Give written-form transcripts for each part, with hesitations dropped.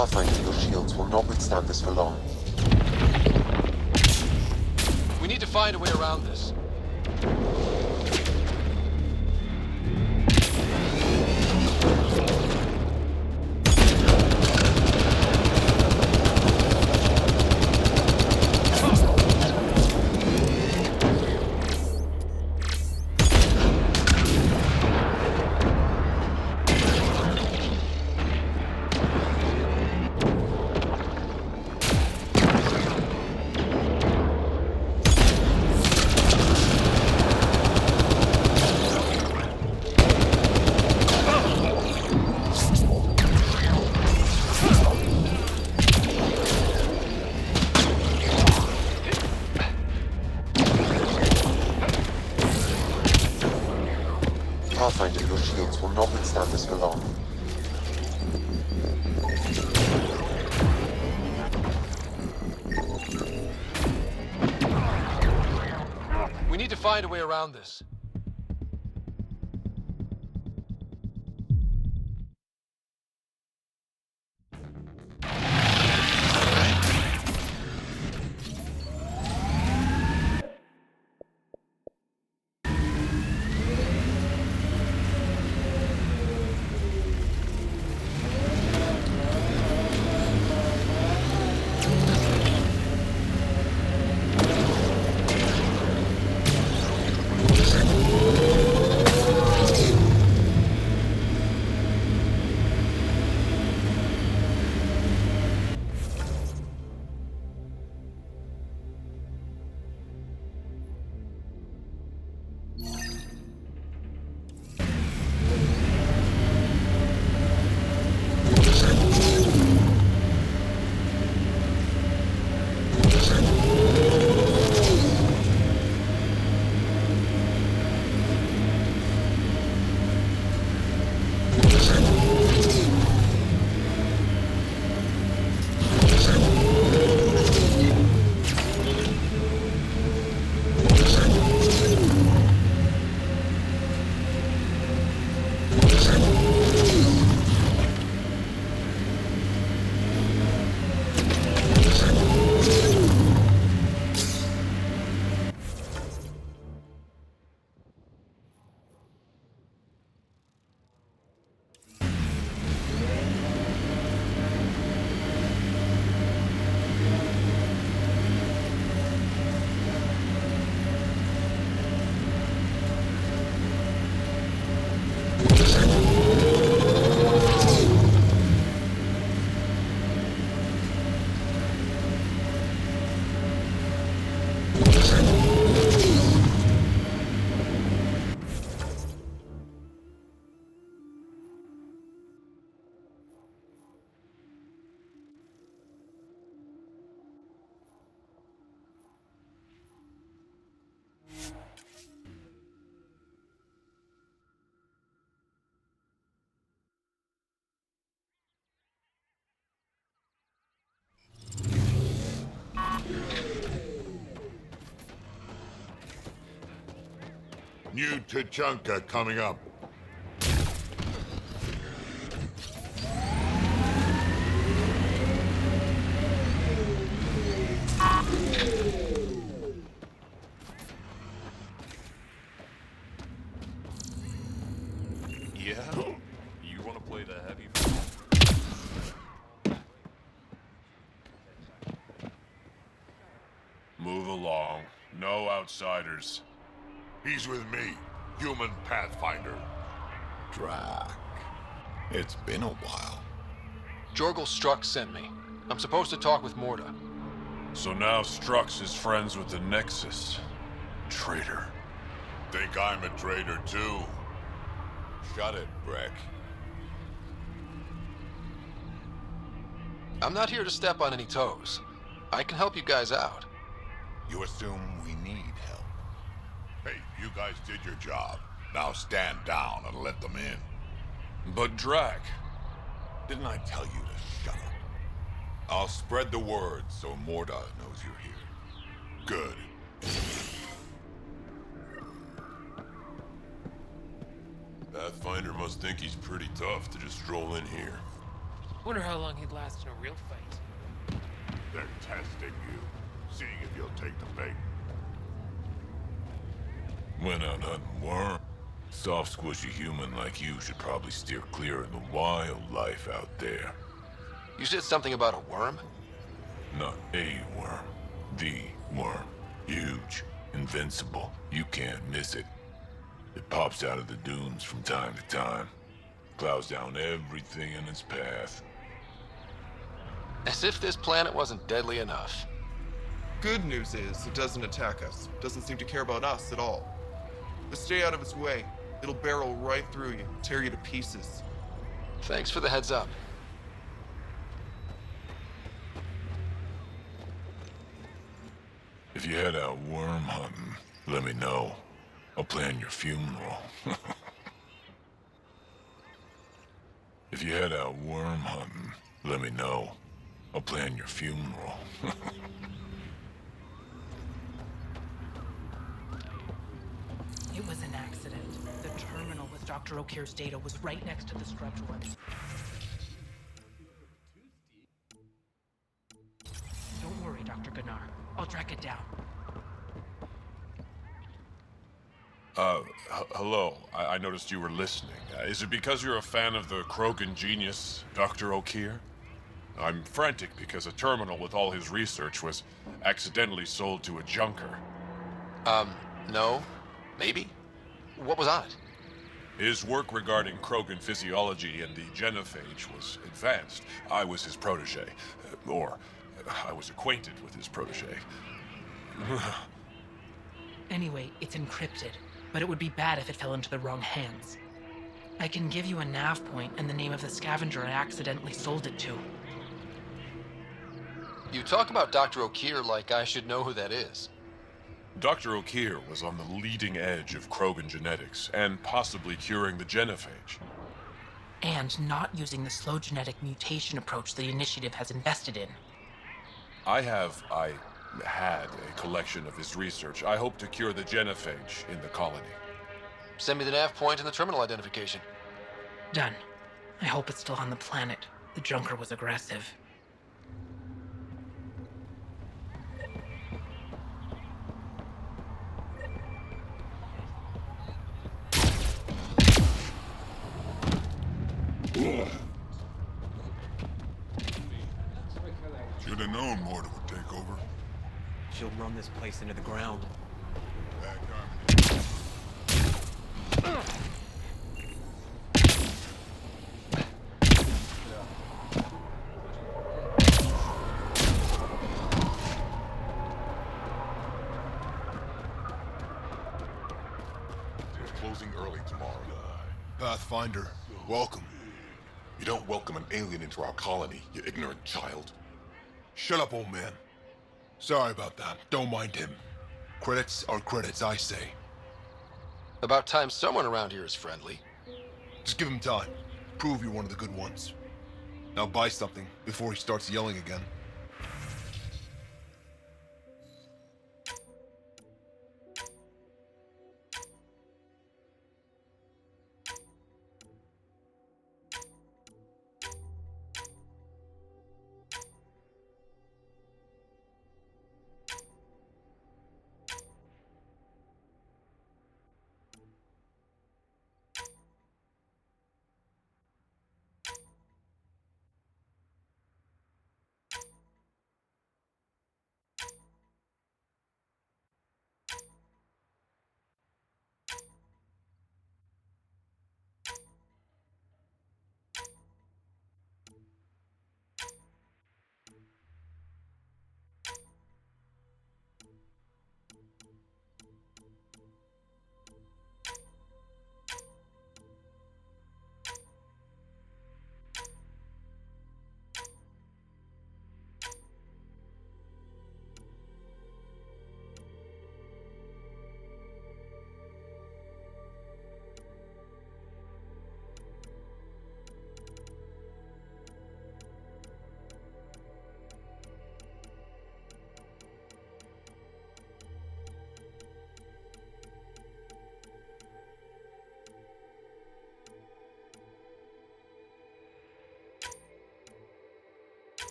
Pathfinder, your shields will not withstand this for long. We need to find a way around this. Pathfinder, your shields will not withstand this for long. We need to find a way around this. New Tachanka coming up. Yeah? You want to play the heavy? Move along. No outsiders. He's with me, human Pathfinder. Drac. It's been a while. Jorgel Strux sent me. I'm supposed to talk with Morda. So now Strux is friends with the Nexus. Traitor. Think I'm a traitor too? Shut it, Breck. I'm not here to step on any toes. I can help you guys out. You assume we need help. Hey, you guys did your job. Now stand down and let them in. But Drac. Didn't I tell you to shut up? I'll spread the word so Morda knows you're here. Good. Pathfinder must think he's pretty tough to just stroll in here. Wonder how long he'd last in a real fight. They're testing you, seeing if you'll take the bait. Went out hunting worm. Soft, squishy human like you should probably steer clear of the wildlife out there. You said something about a worm? Not a worm. The worm. Huge. Invincible. You can't miss it. It pops out of the dunes from time to time. Plows down everything in its path. As if this planet wasn't deadly enough. Good news is, it doesn't attack us. Doesn't seem to care about us at all. Just stay out of its way. It'll barrel right through you, tear you to pieces. Thanks for the heads up. If you head out worm hunting, let me know. I'll plan your funeral. If you head out worm hunting, let me know. I'll plan your funeral. It was an accident. The terminal with Dr. O'Keefe's data was right next to the scrubbed one. Don't worry, Dr. Gunnar. I'll track it down. Hello. I noticed you were listening. Is it because you're a fan of the Krogan genius, Dr. O'Keefe? I'm frantic because a terminal with all his research was accidentally sold to a junker. No. Maybe? What was on it? His work regarding Krogan physiology and the genophage was advanced. I was his protege. Or, I was acquainted with his protege. Anyway, it's encrypted, but it would be bad if it fell into the wrong hands. I can give you a nav point and the name of the scavenger I accidentally sold it to. You talk about Dr. O'Keefe like I should know who that is. Dr. O'Keefe was on the leading edge of Krogan genetics, and possibly curing the genophage. And not using the slow genetic mutation approach the Initiative has invested in. I had a collection of his research. I hope to cure the genophage in the colony. Send me the nav point and the terminal identification. Done. I hope it's still on the planet. The junker was aggressive. Should have known Morta would take over. She'll run this place into the ground. Back army. It's closing early tomorrow. Pathfinder, welcome. You don't welcome an alien into our colony, you ignorant child. Shut up, old man. Sorry about that. Don't mind him. Credits are credits, I say. About time someone around here is friendly. Just give him time. Prove you're one of the good ones. Now buy something before he starts yelling again.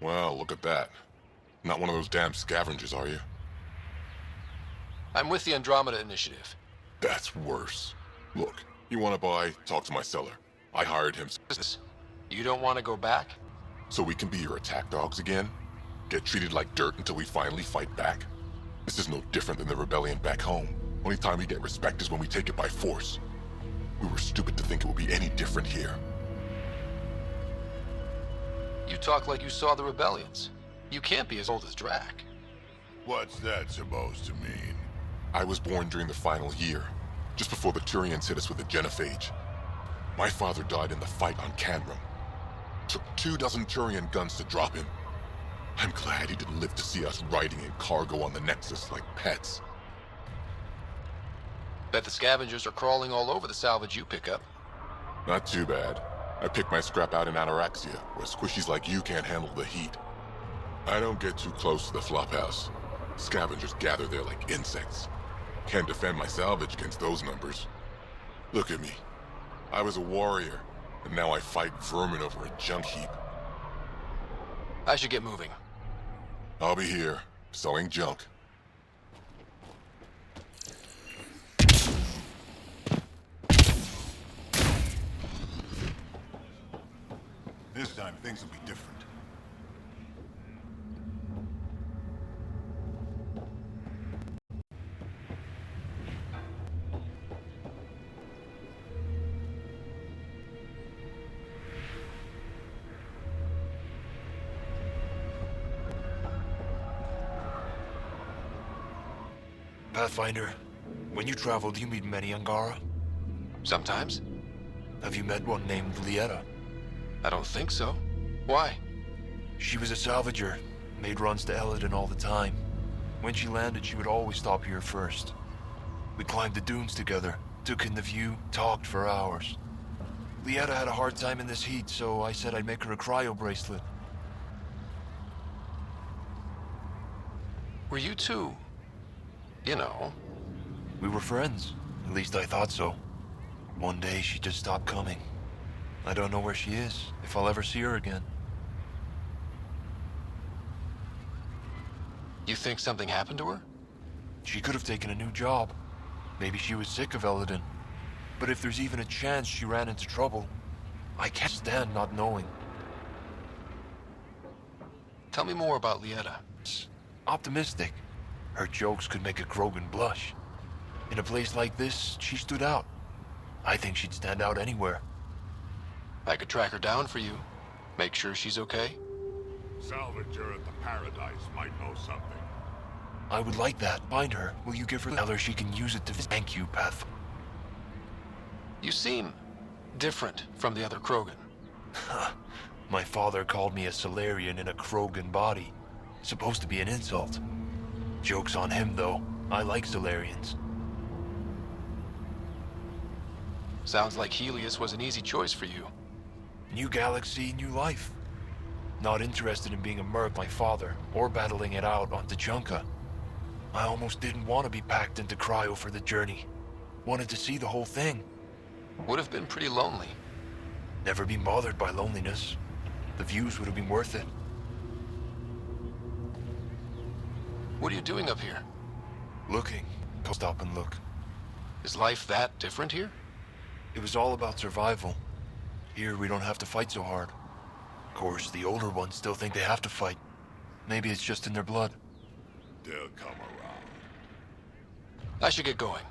Well, look at that. Not one of those damn scavengers, are you? I'm with the Andromeda Initiative. That's worse. Look, you want to buy, talk to my seller. I hired him You don't want to go back? so we can be your attack dogs again? Get treated like dirt until we finally fight back? This is no different than the rebellion back home. Only time we get respect is when we take it by force. We were stupid to think it would be any different here. You talk like you saw the rebellions. You can't be as old as Drac. What's that supposed to mean? I was born during the final year, just before the Turians hit us with the genophage. My father died in the fight on Canrum. Took 24 Turian guns to drop him. I'm glad he didn't live to see us riding in cargo on the Nexus like pets. Bet the scavengers are crawling all over the salvage you pick up. Not too bad. I picked my scrap out in Ataraxia, where squishies like you can't handle the heat. I don't get too close to the flophouse. Scavengers gather there like insects. Can't defend my salvage against those numbers. Look at me. I was a warrior, and now I fight vermin over a junk heap. I should get moving. I'll be here, selling junk. This time, things will be different. Pathfinder, when you travel, do you meet many Angara? Sometimes. Have you met one named Lieta? I don't think so. Why? She was a salvager, made runs to Elodin all the time. When she landed, she would always stop here first. We climbed the dunes together, took in the view, talked for hours. Lieta had a hard time in this heat, so I said I'd make her a cryo bracelet. Were you two... you know... We were friends. At least I thought so. One day she just stopped coming. I don't know where she is, if I'll ever see her again. You think something happened to her? She could have taken a new job. Maybe she was sick of Elodin. But if there's even a chance she ran into trouble, I can't stand not knowing. Tell me more about Lieta. Optimistic. Her jokes could make a Krogan blush. In a place like this, she stood out. I think she'd stand out anywhere. I could track her down for you. Make sure she's okay. Salvager at the Paradise might know something. I would like that. Find her. Will you give her the other? She can use it to thank you, Path. You seem different from the other Krogan. My father called me a Solarian in a Krogan body. Supposed to be an insult. Joke's on him, though. I like Solarians. Sounds like Helios was an easy choice for you. New galaxy, new life. Not interested in being a merc like my father, or battling it out on Tachanka. I almost didn't want to be packed into cryo for the journey. Wanted to see the whole thing. Would have been pretty lonely. Never been bothered by loneliness. The views would have been worth it. What are you doing up here? Looking. Stop and look. Is life that different here? It was all about survival. Here, we don't have to fight so hard. Of course, the older ones still think they have to fight. Maybe it's just in their blood. They'll come around. I should get going.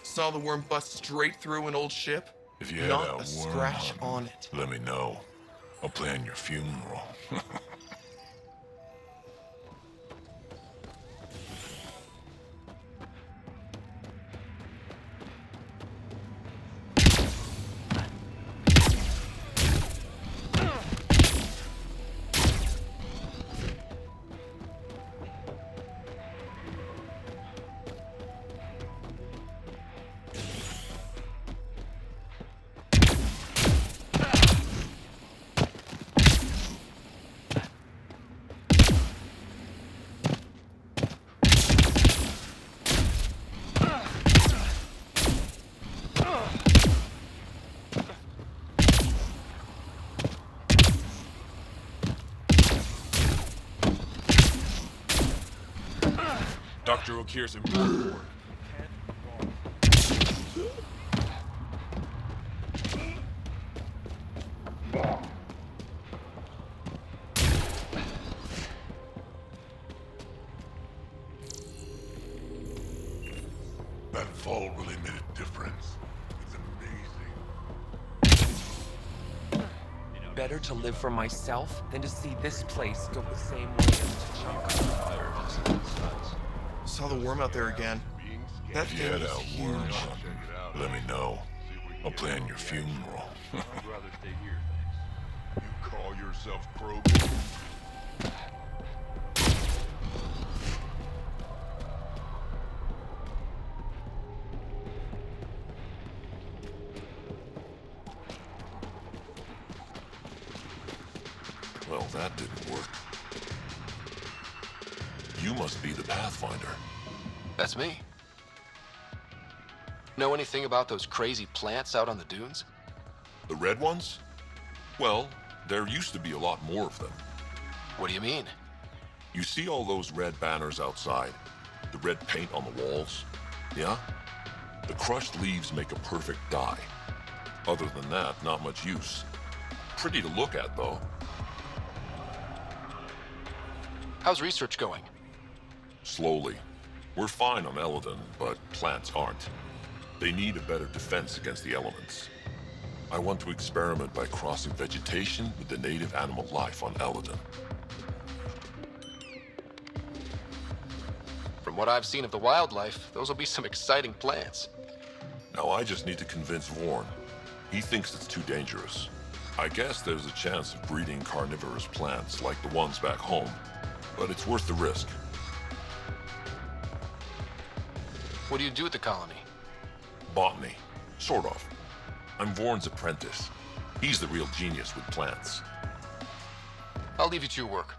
Saw the worm bust straight through an old ship. If you had Not a a worm scratch on it. let me know. I'll plan your funeral. Dr. Okir's important work. That fall really made a difference. It's amazing. Better to live for myself than to see this place go the same way as T'Chaka. Saw the worm out there again. That If you thing head is out huge. worm hunting, let me know. I'll plan your funeral. I'd rather stay here, thanks. You call yourself Krogan? Well, that didn't work. You must be the Pathfinder. That's me. Know anything about those crazy plants out on the dunes? The red ones? Well, there used to be a lot more of them. What do you mean? You see all those red banners outside? The red paint on the walls? Yeah? The crushed leaves make a perfect dye. Other than that, not much use. Pretty to look at, though. How's research going? Slowly. We're fine on Eladon, but plants aren't. They need a better defense against the elements. I want to experiment by crossing vegetation with the native animal life on Eladon. From what I've seen of the wildlife, those will be some exciting plants. Now I just need to convince Vorn. He thinks it's too dangerous. I guess there's a chance of breeding carnivorous plants like the ones back home, but it's worth the risk. What do you do at the colony? Botany. Sort of. I'm Vorn's apprentice. He's the real genius with plants. I'll leave you to your work.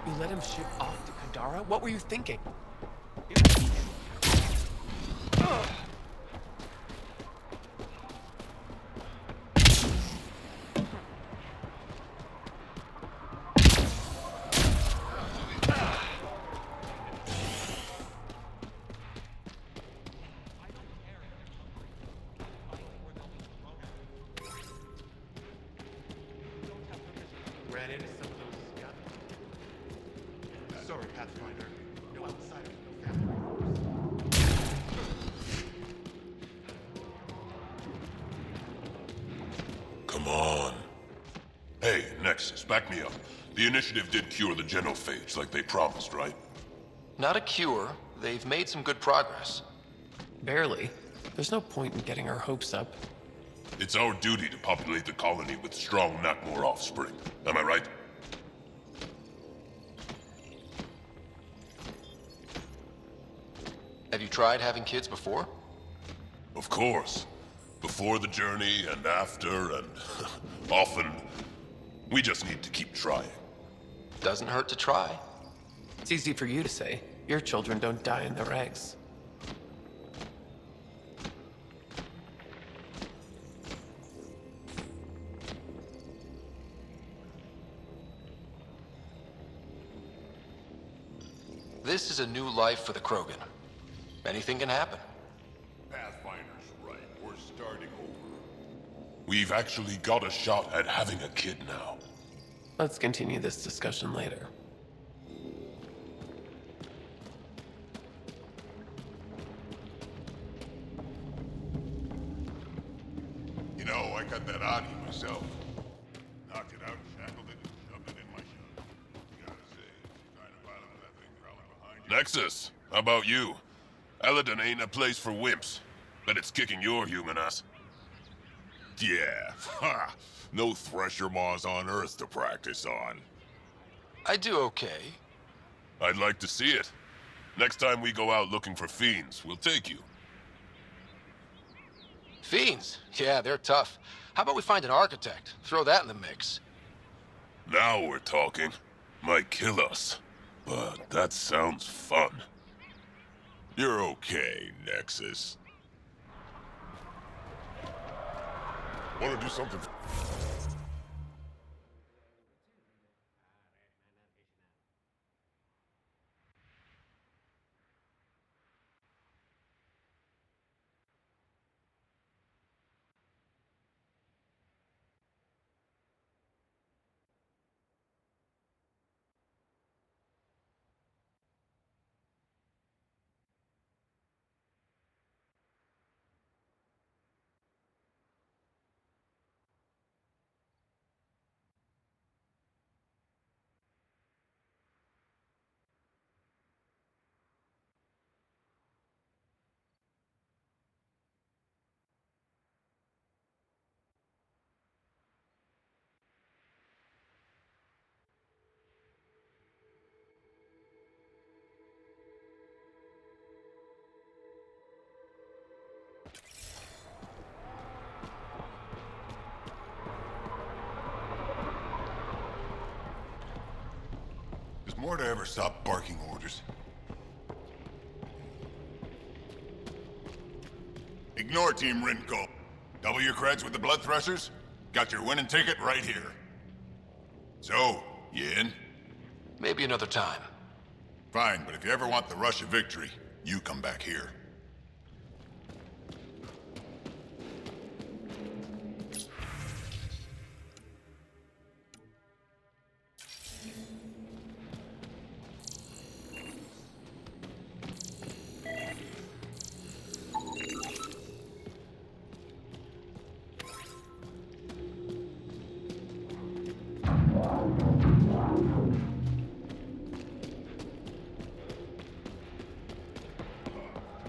You let him ship off to Kadara? What were you thinking? Ran into some of those scavengers. Sorry, Pathfinder. No outsiders, no family members. Come on. Hey, Nexus, back me up. The initiative did cure the genophage like they promised, right? Not a cure. They've made some good progress. Barely. There's no point in getting our hopes up. It's our duty to populate the colony with strong, not more offspring. Am I right? Have you tried having kids before? Of course. Before the journey and after and often. We just need to keep trying. Doesn't hurt to try. It's easy for you to say. Your children don't die in their eggs. This is a new life for the Krogan. Anything can happen. Pathfinder's right. We're starting over. We've actually got a shot at having a kid now. Let's continue this discussion later. You know, I got that Adi myself. Knocked it out, shackled it, and shoved it in my shot. Gotta say, kind of violent with that thing crawling behind you. Nexus, how about you? Eladon ain't a place for wimps. Bet it's kicking your human ass. Yeah, ha! No thresher maws on Earth to practice on. I do okay. I'd like to see it. Next time we go out looking for fiends, we'll take you. Fiends? Yeah, they're tough. How about we find an architect? Throw that in the mix. Now we're talking. Might kill us, but that sounds fun. You're okay, Nexus. Want to do something? Is Morta ever stop barking orders? Ignore Team Rinko. Double your creds with the blood thrusters? Got your winning ticket right here. So, you in? Maybe another time. Fine, but if you ever want the rush of victory, you come back here.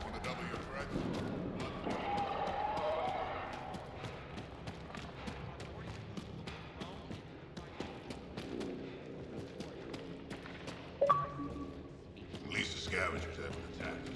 Want to double your creds? At least the scavengers haven't attacked.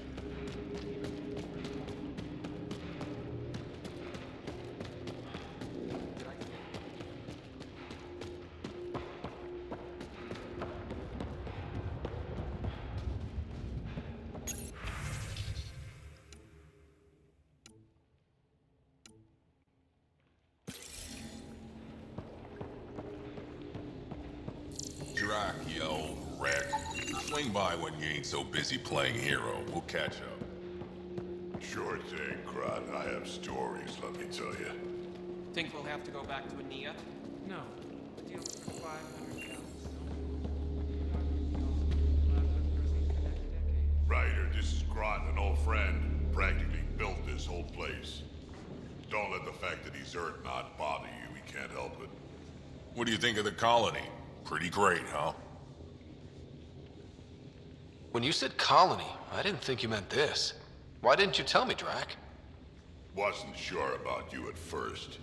Drac, you old wreck. Swing by when you ain't so busy playing hero. We'll catch up. Sure thing, Crot. I have stories, let me tell you. Think we'll have to go back to Ania? No. The deal was for 500,000. Ryder, this is Grot, an old friend. Practically built this whole place. Don't let the fact that he's Earth not bother you. He can't help it. What do you think of the colony? Pretty great, huh? When you said colony, I didn't think you meant this. Why didn't you tell me, Drac? Wasn't sure about you at first.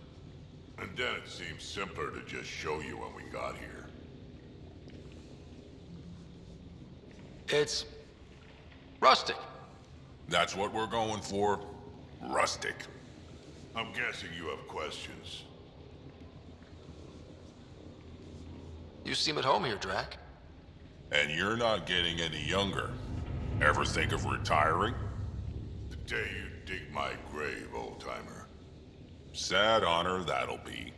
And then it seemed simpler to just show you when we got here. It's rustic. That's what we're going for. Rustic. I'm guessing you have questions. You seem at home here, Drac. And you're not getting any younger. Ever think of retiring? The day you dig my grave, old-timer. Sad honor that'll be.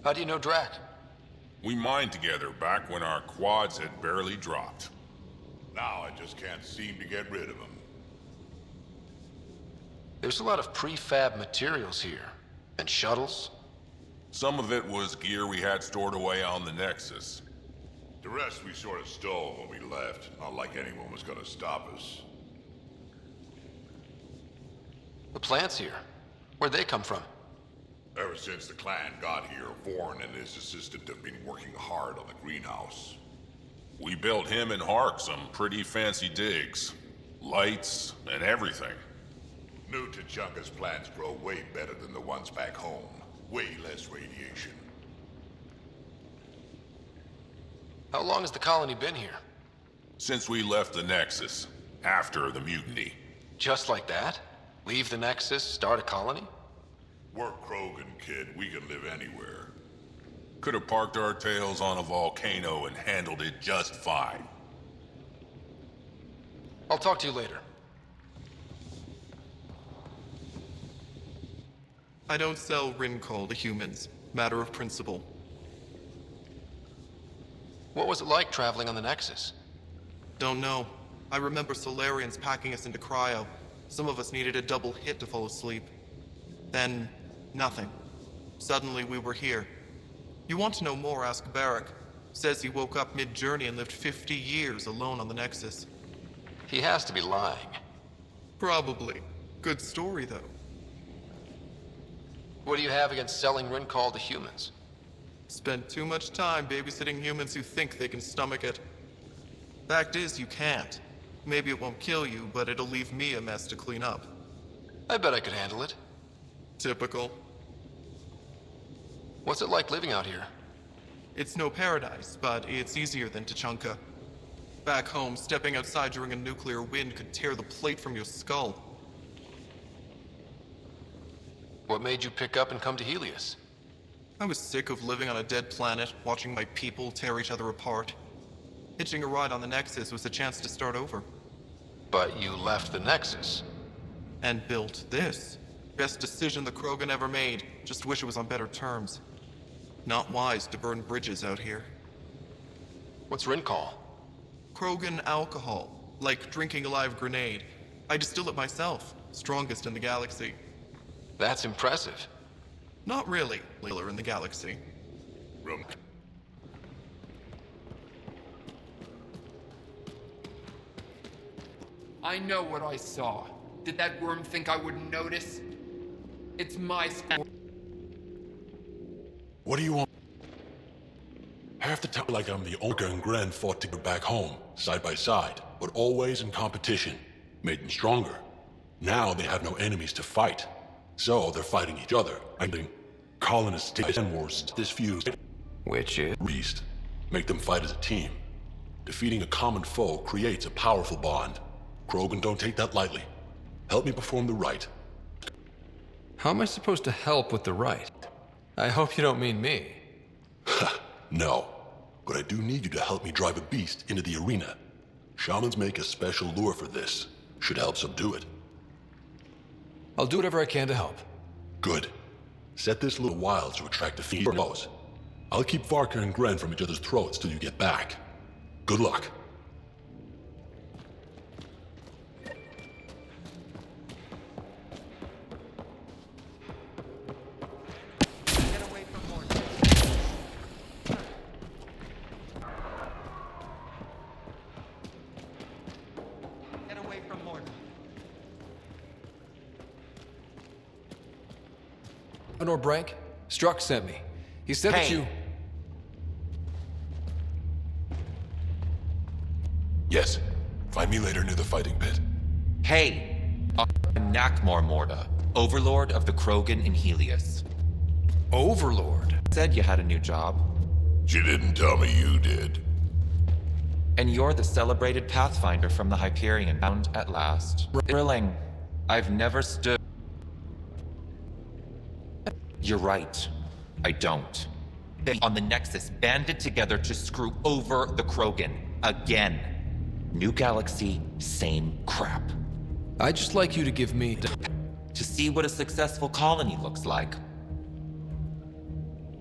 How do you know Drac? We mined together back when our quads had barely dropped. Now I just can't seem to get rid of him. There's a lot of prefab materials here. And shuttles. Some of it was gear we had stored away on the Nexus. The rest we sort of stole when we left. Not like anyone was gonna stop us. The plants here. Where'd they come from? Ever since the clan got here, Vorn and his assistant have been working hard on the greenhouse. We built him and Hark some pretty fancy digs. Lights and everything. New Tachanka's plants grow way better than the ones back home. Way less radiation. How long has the colony been here? Since we left the Nexus, after the mutiny. Just like that? Leave the Nexus, start a colony? We're Krogan, kid. We can live anywhere. Could have parked our tails on a volcano and handled it just fine. I'll talk to you later. I don't sell Rincol to humans. Matter of principle. What was it like traveling on the Nexus? Don't know. I remember Solarians packing us into cryo. Some of us needed a double hit to fall asleep. Then, nothing. Suddenly we were here. You want to know more, ask Barrack. Says he woke up mid-journey and lived 50 years alone on the Nexus. He has to be lying. Probably. Good story, though. What do you have against selling Rincol to humans? Spent too much time babysitting humans who think they can stomach it. Fact is, you can't. Maybe it won't kill you, but it'll leave me a mess to clean up. I bet I could handle it. Typical. What's it like living out here? It's no paradise, but it's easier than Tachanka. Back home, stepping outside during a nuclear wind could tear the plate from your skull. What made you pick up and come to Helios? I was sick of living on a dead planet, watching my people tear each other apart. Hitching a ride on the Nexus was a chance to start over. But you left the Nexus. And built this. Best decision the Krogan ever made. Just wish it was on better terms. Not wise to burn bridges out here. What's Rincol? Krogan alcohol. Like drinking a live grenade. I distill it myself. Strongest in the galaxy. That's impressive. Not really. Leader in the galaxy. Rum. I know what I saw. Did that worm think I wouldn't notice? It's my What do you want? Half the time, like I'm the Olga and Gren fought to get back home, side by side, but always in competition. Made them stronger. Now they have no enemies to fight. So they're fighting each other. I think colonists take wars this fused. Which is? Beast. Make them fight as a team. Defeating a common foe creates a powerful bond. Krogan don't take that lightly. Help me perform the rite. How am I supposed to help with the rite? I hope you don't mean me. No, but I do need you to help me drive a beast into the arena. Shamans make a special lure for this. Should help subdue it. I'll do whatever I can to help. Good. Set this little wild to attract the foes. I'll keep Varka and Gren from each other's throats till you get back. Good luck. Eleanor Brank? Struck sent me. He said that you... Yes. Find me later near the fighting pit. Hey, I'm Nakmor Morda, Overlord of the Krogan in Helios. Overlord? Said you had a new job. She didn't tell me you did. And you're the celebrated Pathfinder from the Hyperion, found at last. Thrilling. I've never stood... You're right. I don't. They on the Nexus banded together to screw over the Krogan. Again. New galaxy, same crap. I'd just like you to give me... To see what a successful colony looks like.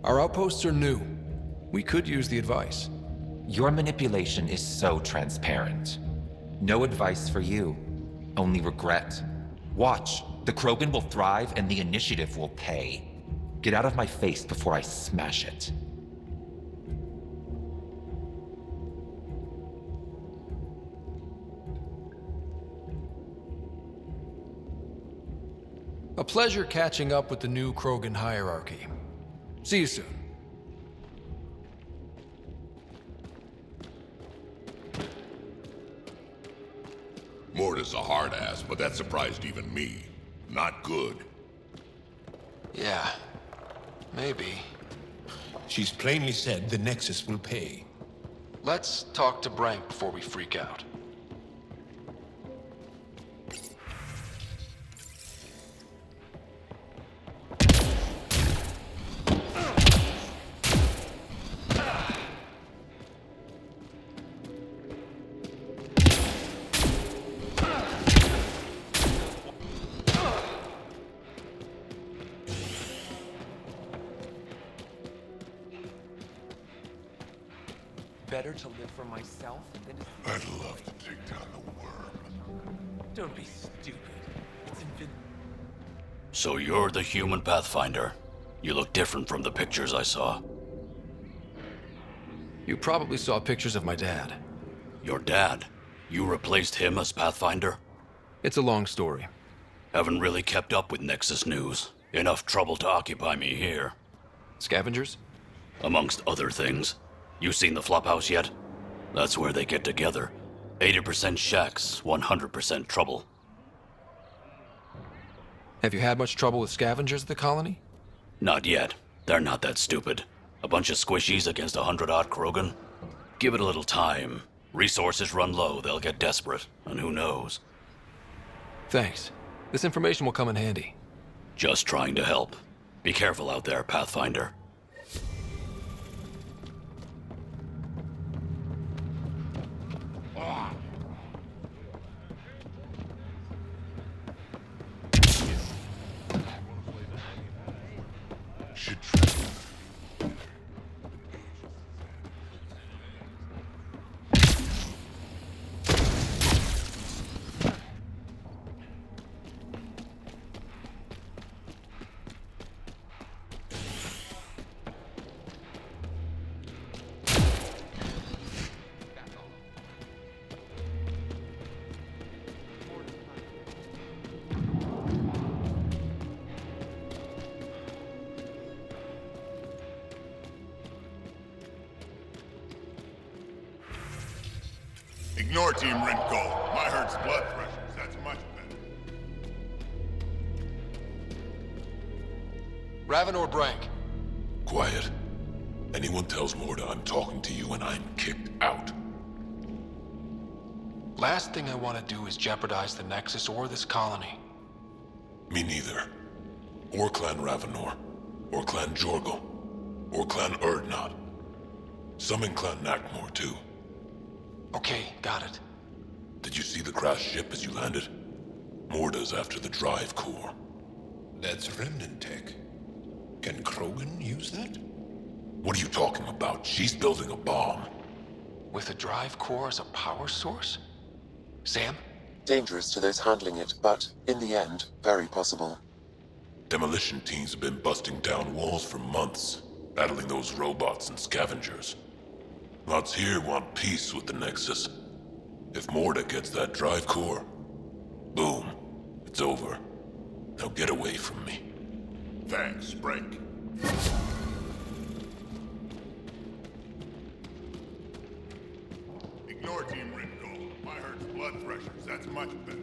Our outposts are new. We could use the advice. Your manipulation is so transparent. No advice for you. Only regret. Watch. The Krogan will thrive and the initiative will pay. Get out of my face before I smash it. A pleasure catching up with the new Krogan hierarchy. See you soon. Morda's a hard ass, but that surprised even me. Not good. Yeah. Maybe. She's plainly said the Nexus will pay. Let's talk to Brank before we freak out. Better to live for myself than to see. I'd love to take down the worm. Don't be stupid. It's invincible. So you're the human Pathfinder. You look different from the pictures I saw. You probably saw pictures of my dad. Your dad? You replaced him as Pathfinder? It's a long story. Haven't really kept up with Nexus news. Enough trouble to occupy me here. Scavengers? Amongst other things. You seen the flophouse yet? That's where they get together. 80% shacks, 100% trouble. Have you had much trouble with scavengers at the colony? Not yet. They're not that stupid. A bunch of squishies against 100-odd Krogan? Give it a little time. Resources run low, they'll get desperate, and who knows? Thanks. This information will come in handy. Just trying to help. Be careful out there, Pathfinder. Should try. Ignore Team Rinko. My hurt's blood pressures. That's much better. Raven or Brank? Quiet. Anyone tells Morda I'm talking to you and I'm kicked out. Last thing I want to do is jeopardize the Nexus or this colony. Me neither. Or Clan Ravenor. Or Clan Jorgal. Or Clan Urdnot. Some in Clan Nakmor, too. Okay, got it. Did you see the crashed ship as you landed? Morda's after the drive core. That's remnant tech. Can Krogan use that? What are you talking about? She's building a bomb. With a drive core as a power source? Sam? Dangerous to those handling it, but in the end, very possible. Demolition teams have been busting down walls for months, battling those robots and scavengers. Lots here want peace with the Nexus. If Morda gets that drive core, boom, it's over. Now get away from me. Thanks, Brank. Ignore Team Rinko. My hurt's blood pressures. That's much better.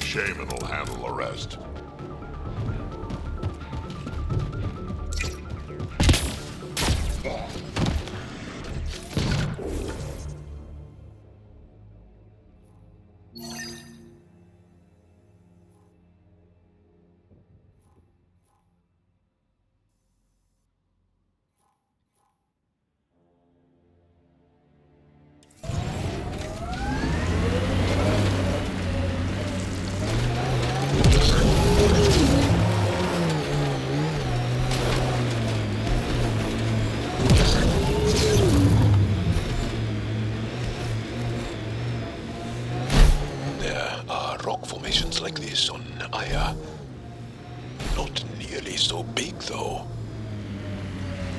Shaman will handle the rest. There are rock formations like this on Aya. Not nearly so big, though.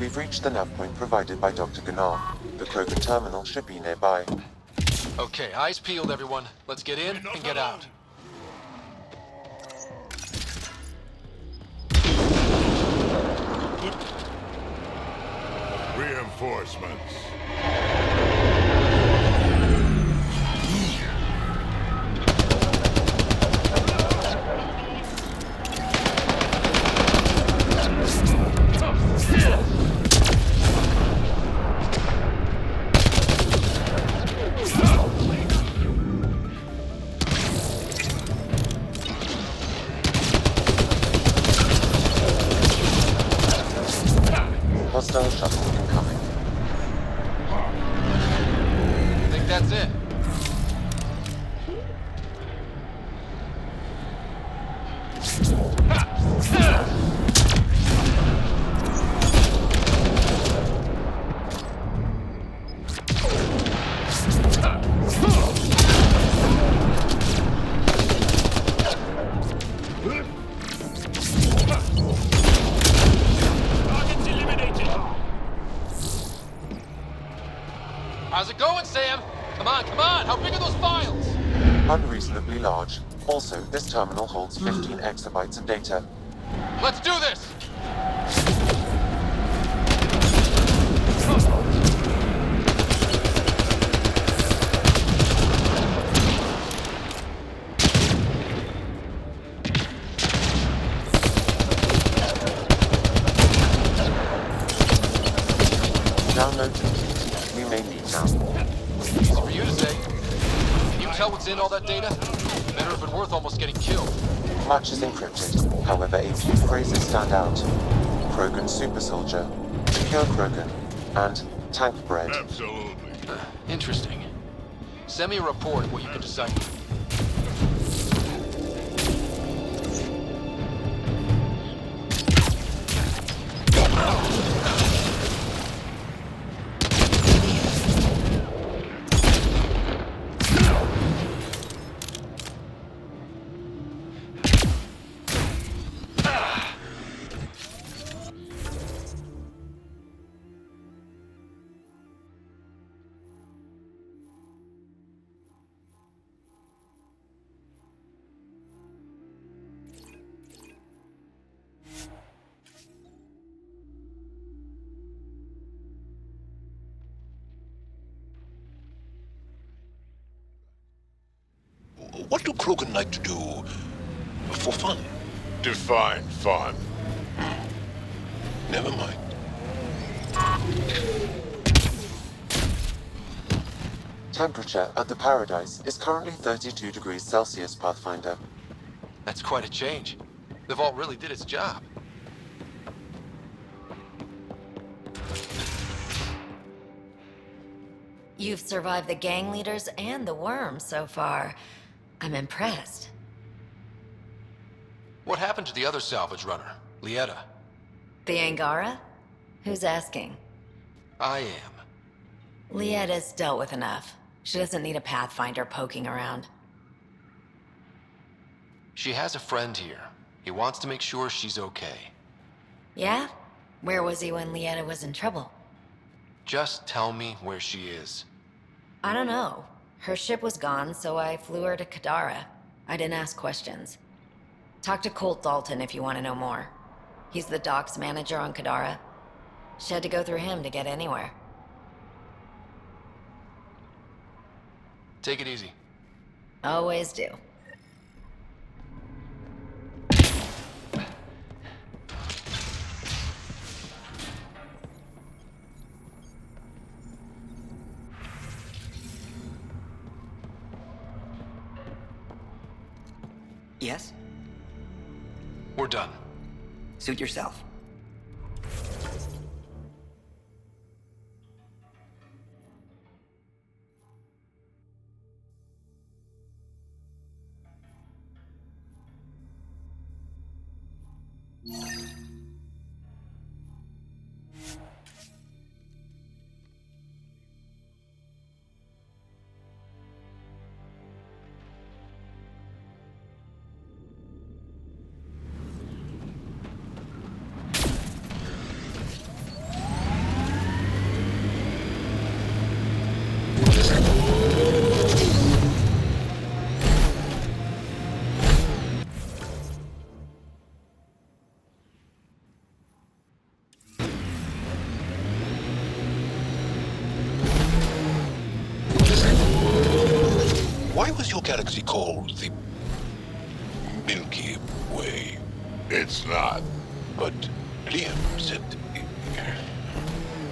We've reached the nav point provided by Dr. Gunnar. The Krogan terminal should be nearby. Okay, eyes peeled, everyone. Let's get in and get out. Reinforcements. Hostile shuttle incoming. Think that's it? How's it going, Sam? Come on! How big are those files? Unreasonably large. Also, this terminal holds 15 exabytes of data. Let's do this! Download complete. We may need now. Easy for you to say. Can you tell what's in all that data? Better have been worth almost getting killed. Much is encrypted. However, a few phrases stand out. Krogan super soldier, pure Krogan, and tank bread. Absolutely. Interesting. Send me a report of what you can decipher. What do Krogan like to do for fun? Define fun. Never mind. Temperature at the Paradise is currently 32 degrees Celsius, Pathfinder. That's quite a change. The vault really did its job. You've survived the gang leaders and the worms so far. I'm impressed. What happened to the other salvage runner, Lieta? The Angara? Who's asking? I am. Lietta's dealt with enough. She doesn't need a Pathfinder poking around. She has a friend here. He wants to make sure she's okay. Yeah? Where was he when Lieta was in trouble? Just tell me where she is. I don't know. Her ship was gone, so I flew her to Kadara. I didn't ask questions. Talk to Colt Dalton if you want to know more. He's the docks manager on Kadara. She had to go through him to get anywhere. Take it easy. Always do. Yes? We're done. Suit yourself. Why was your galaxy called the Milky Way? It's not. But Liam said...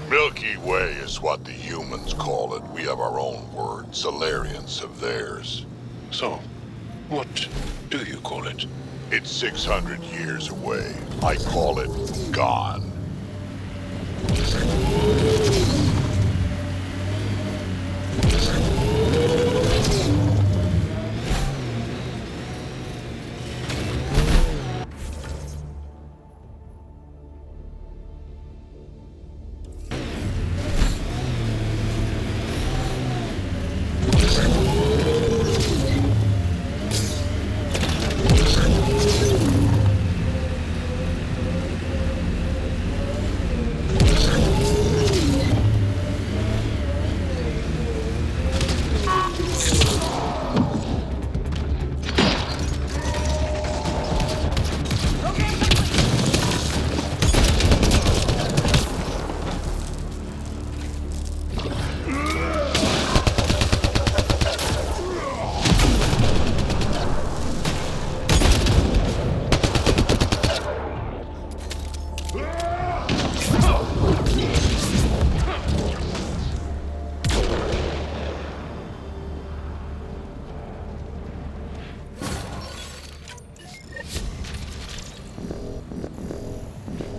Milky Way is what the humans call it. We have our own word. Solarians have theirs. So, what do you call it? It's 600 years away. I call it gone.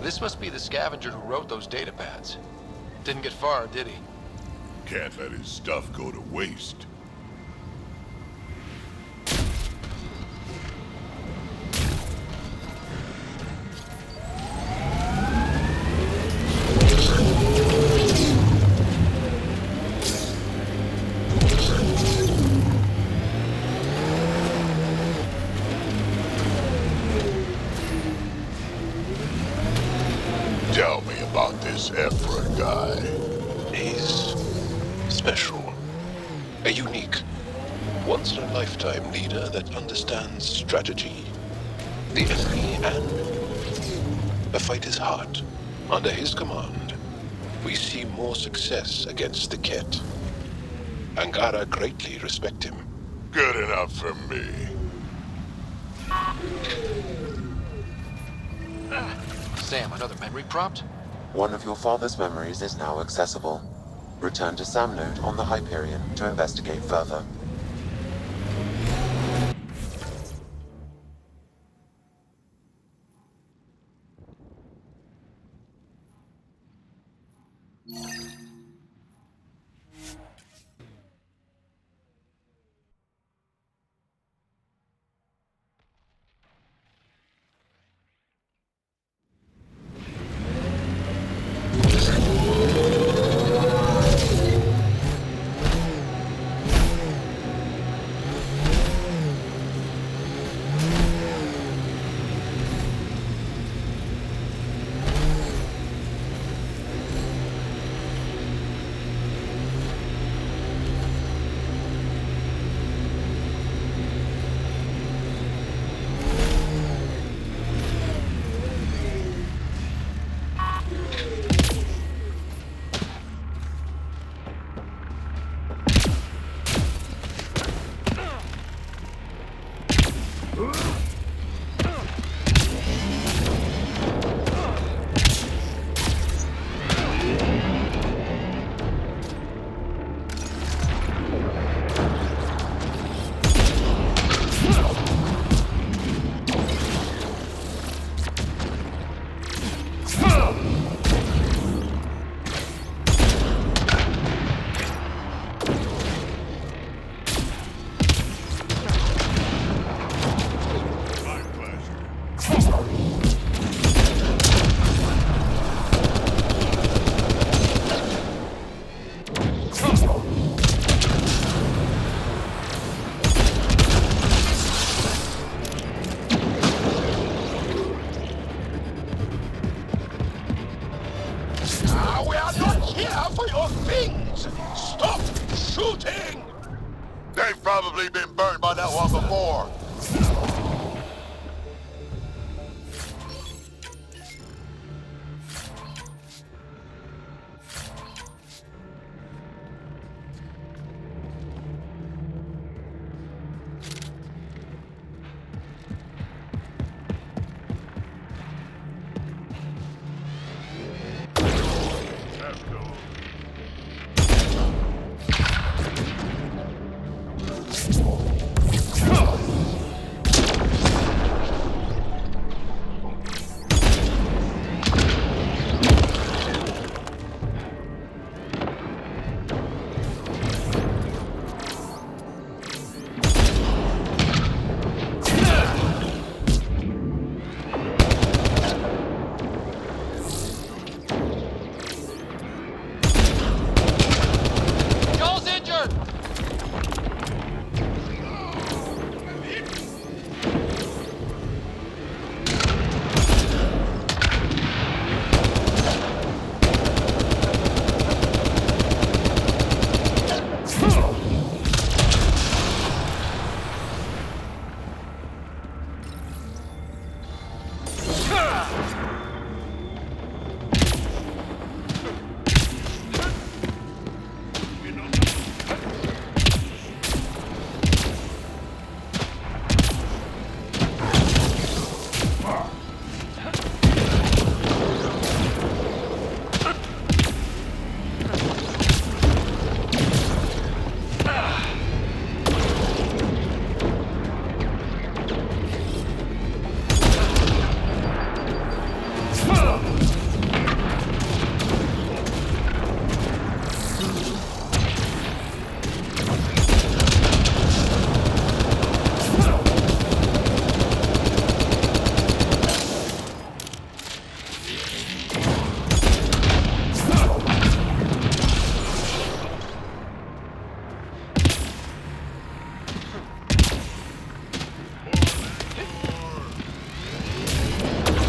This must be the scavenger who wrote those data pads. Didn't get far, did he? Can't let his stuff go to waste. Tell me about this Effect guy. He's special. A unique, once-in-a-lifetime leader that understands strategy, the enemy, and the fight is hard. Under his command, we see more success against the Ket. Angara greatly respect him. Good enough for me. Sam, another memory prompt? One of your father's memories is now accessible. Return to Sam Node on the Hyperion to investigate further. They've probably been burned by that one before. Joel's injured!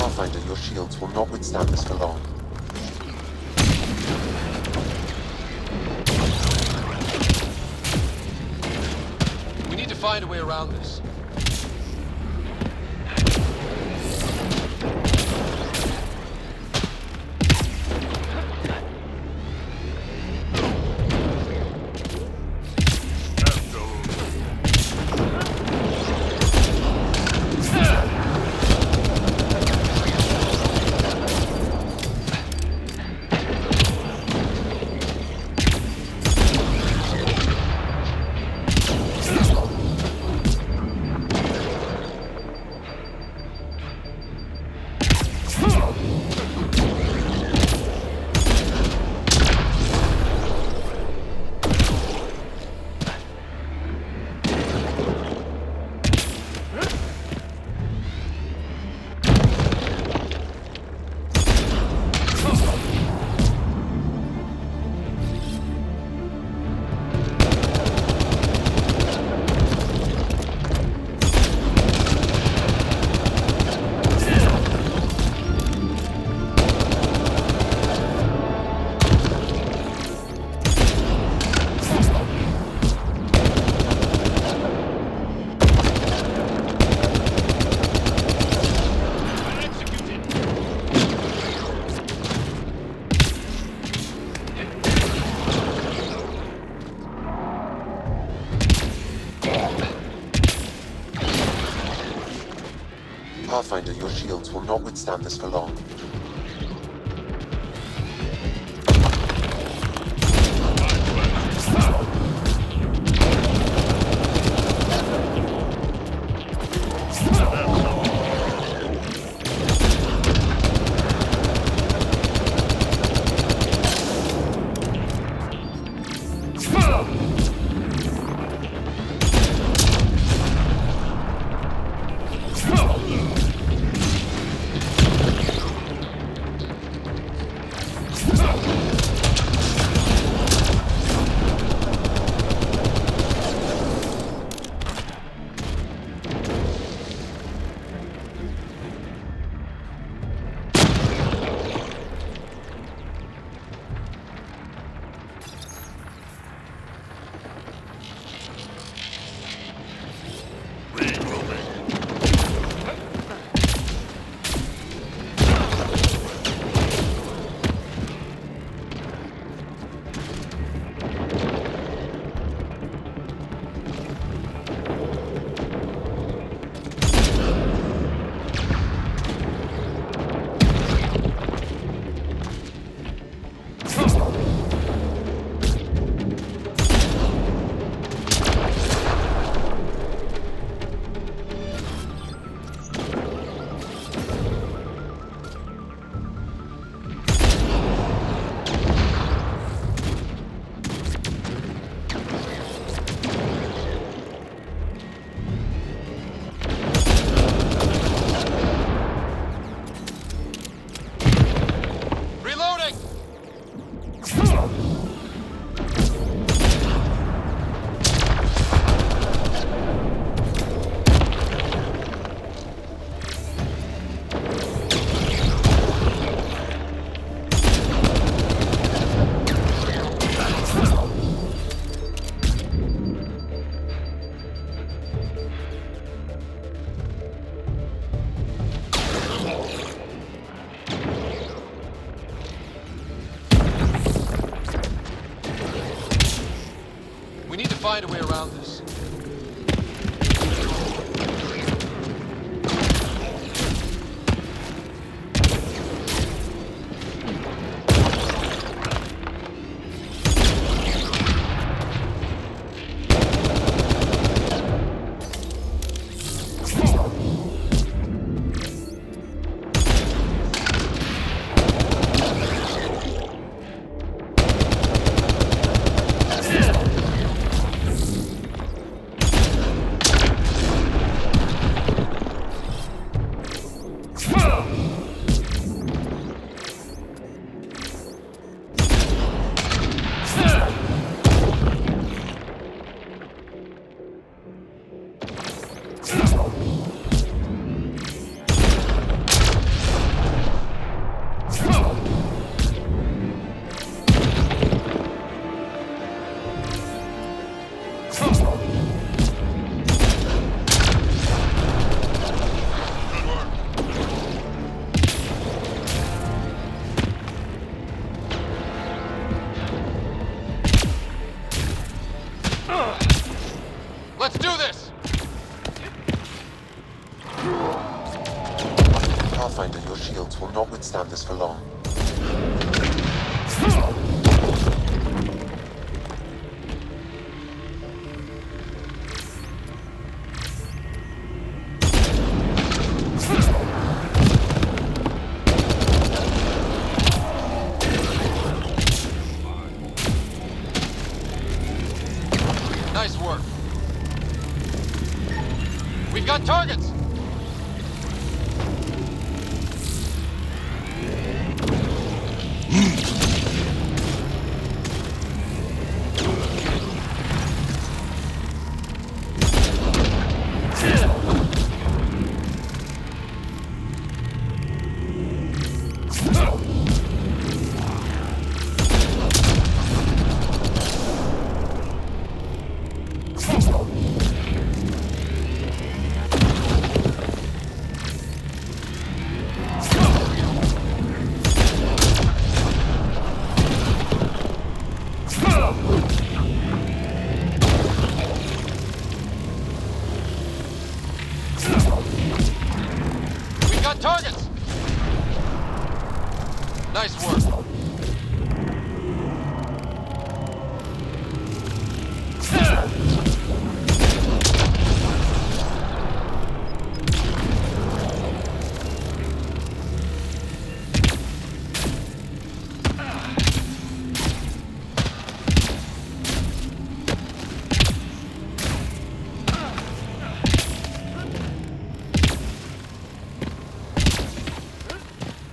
Pathfinder, your shields will not withstand this for long. We need to find a way around this. Pathfinder, your shields will not withstand this for long. find a way around this. Let's do this! Pathfinder, your shields will not withstand this for long. Nice work. We've got targets! We've got targets! Nice work.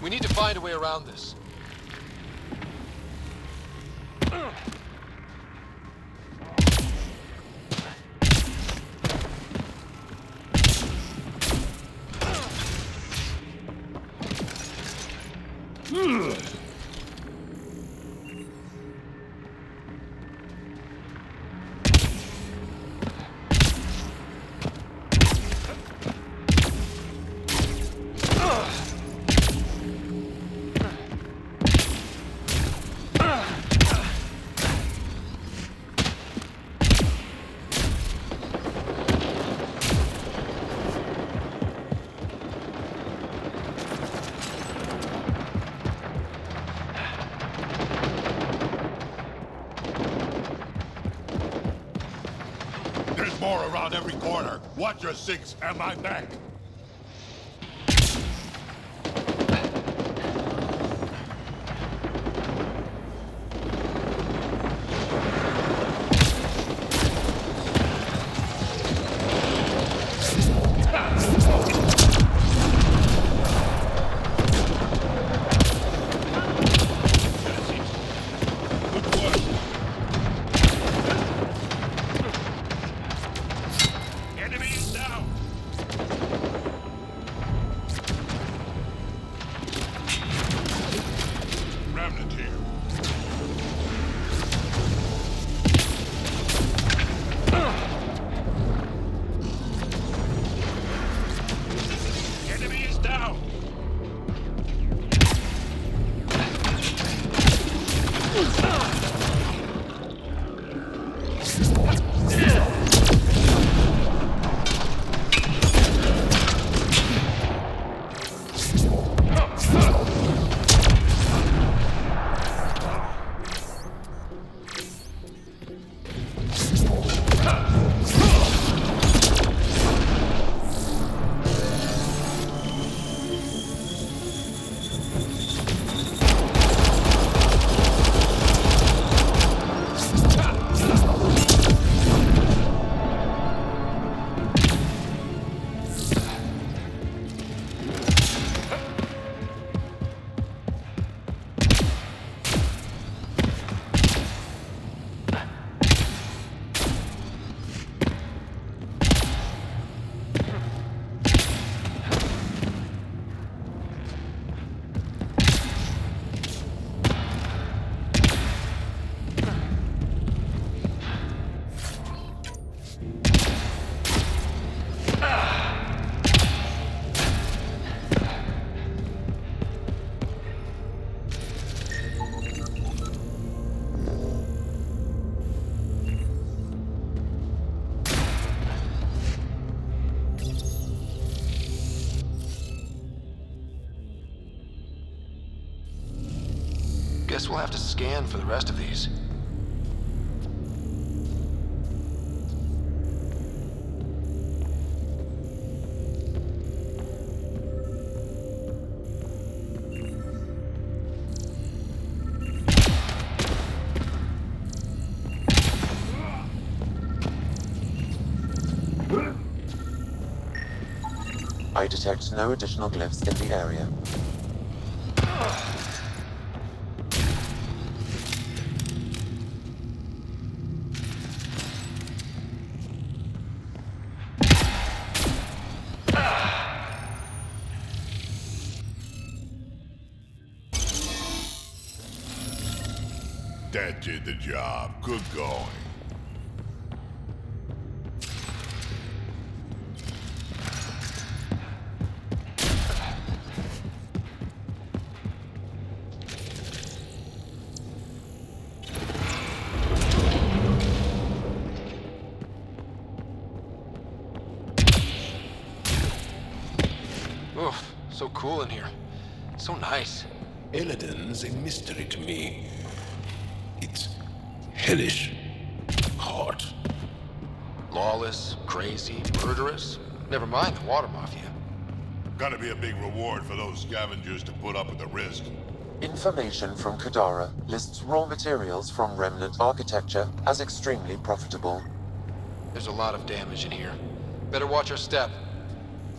We need to find a way around this. There's more around every corner. Watch your six and my back. Enemy is down. Guess we'll have to scan for the rest of these. I detect no additional glyphs in the area. That did the job. Good going. Oof, so cool in here. So nice. Illidan's a mystery to me. It's hellish. Hot. Lawless, crazy, murderous. Never mind the water mafia. Gotta be a big reward for those scavengers to put up with the risk. Information from Kadara lists raw materials from remnant architecture as extremely profitable. There's a lot of damage in here. Better watch our step.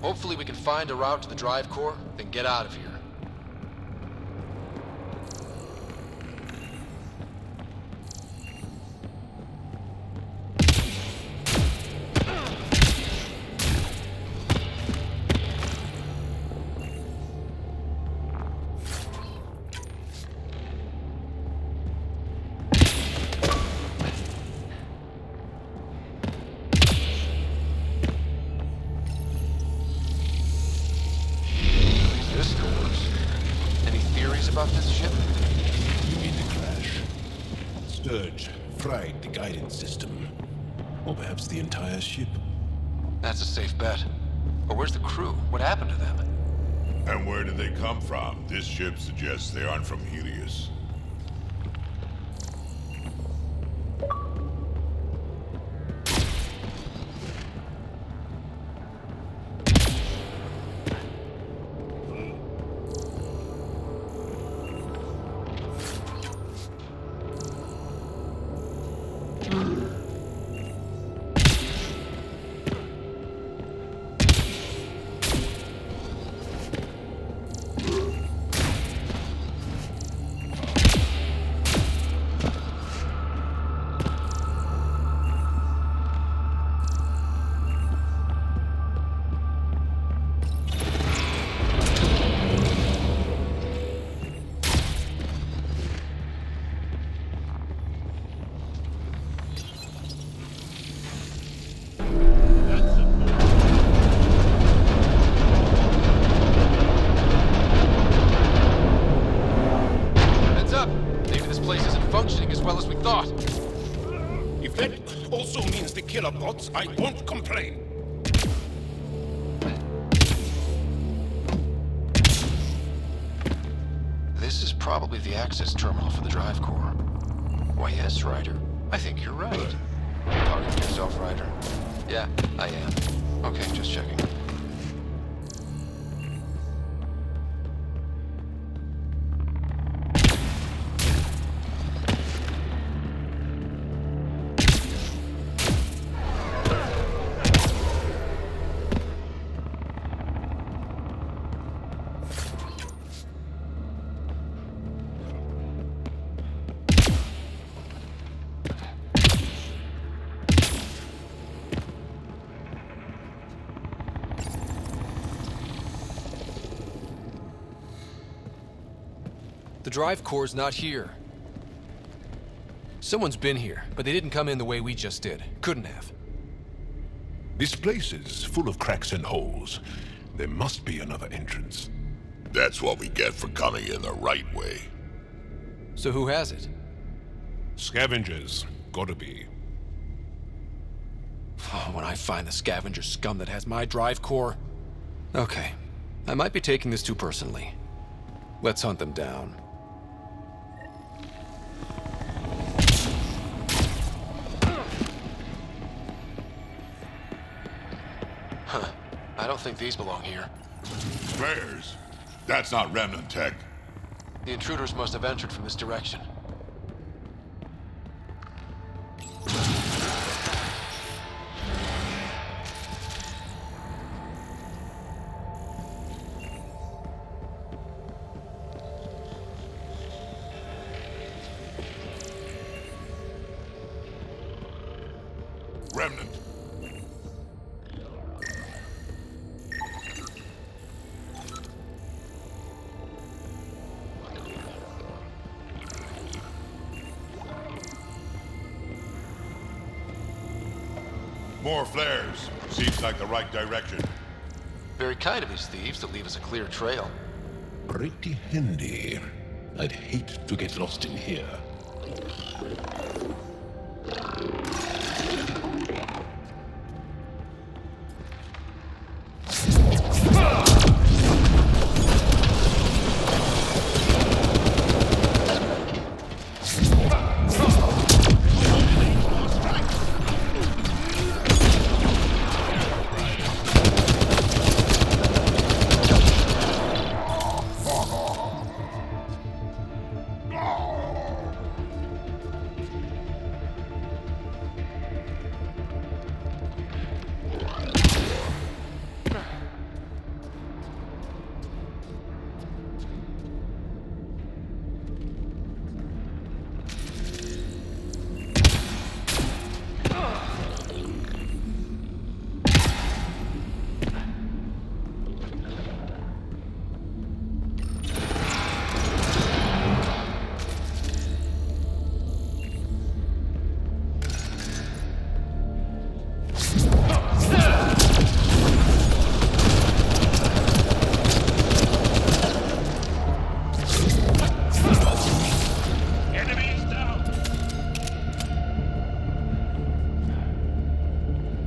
Hopefully we can find a route to the drive core, then get out of here. This still works. Any theories about this ship? You mean the crash? Sturge fried the guidance system. Or perhaps the entire ship. That's a safe bet. But where's the crew? What happened to them? And where did they come from? This ship suggests they aren't from Helios. Heads up! Maybe this place isn't functioning as well as we thought. If that also means the killer bots, I won't complain. This is probably the access terminal for the drive core. Why, yes, Ryder. I think you're right. Talking to yourself, Ryder. Yeah, I am. Okay, just checking. The drive core's not here. Someone's been here, but they didn't come in the way we just did. Couldn't have. This place is full of cracks and holes. There must be another entrance. That's what we get for coming in the right way. So who has it? Scavengers. Gotta be. Oh, when I find the scavenger scum that has my drive core. Okay, I might be taking this too personally. Let's hunt them down. Huh. I don't think these belong here. Flares? That's not remnant tech. The intruders must have entered from this direction. Remnant. More flares. Seems like the right direction. Very kind of these thieves to leave us a clear trail. Pretty handy. I'd hate to get lost in here.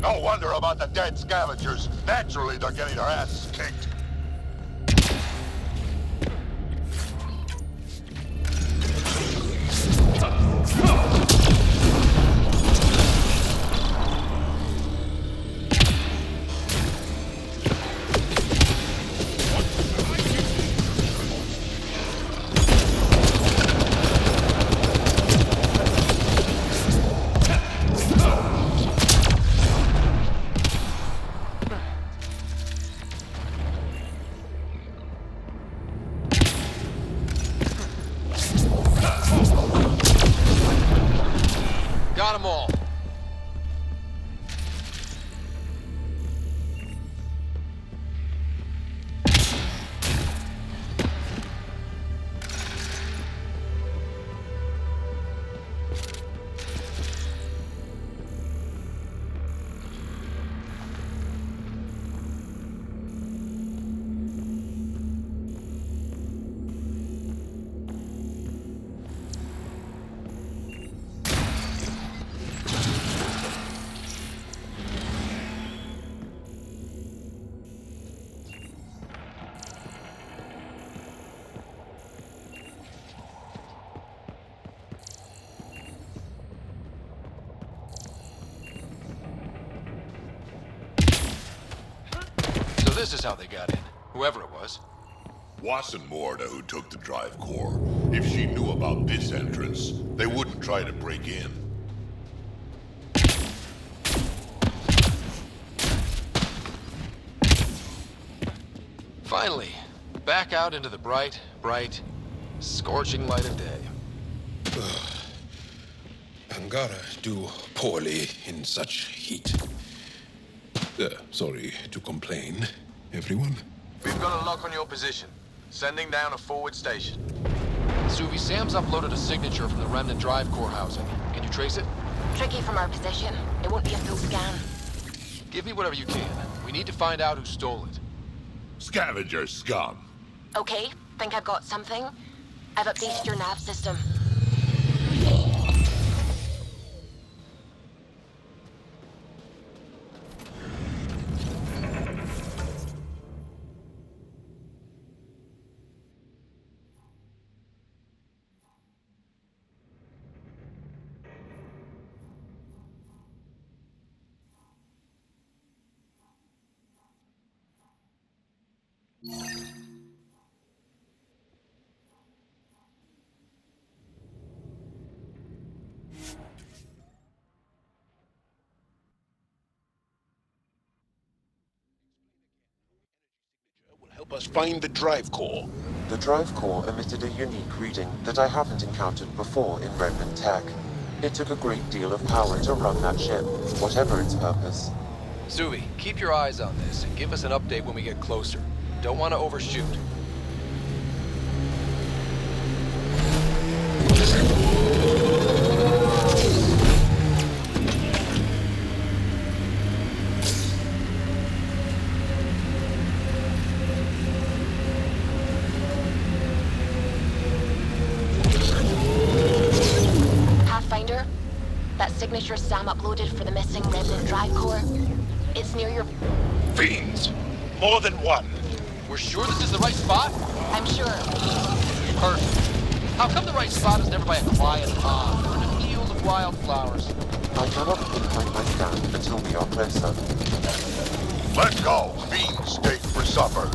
No wonder about the dead scavengers. Naturally, they're getting their asses kicked. Got them all. So this is how they got in, whoever it was. Wasn't Morda who took the drive core. If she knew about this entrance, they wouldn't try to break in. Finally, back out into the bright, scorching light of day. Angara do poorly in such heat. Sorry to complain, everyone. We've got a lock on your position. Sending down a forward station. Suvi, Sam's uploaded a signature from the remnant drive core housing. Can you trace it? Tricky from our position. It won't be a full scan. Give me whatever you can. We need to find out who stole it. Scavenger scum. Okay, think I've got something. I've updated your nav system. help us find the drive core. The drive core emitted a unique reading that I haven't encountered before in Remnant tech. It took a great deal of power to run that ship, whatever its purpose. Suvi, keep your eyes on this and give us an update when we get closer. Don't want to overshoot. Pathfinder, that signature Sam uploaded for the missing Remnant drive core, it's near your... Fiends! More than one! We're sure this is the right spot? I'm sure. Perfect. How come the right spot is never by a quiet pond or in a field of wildflowers? I cannot pinpoint my scan until we are closer. Let's go! Fiend steak for supper.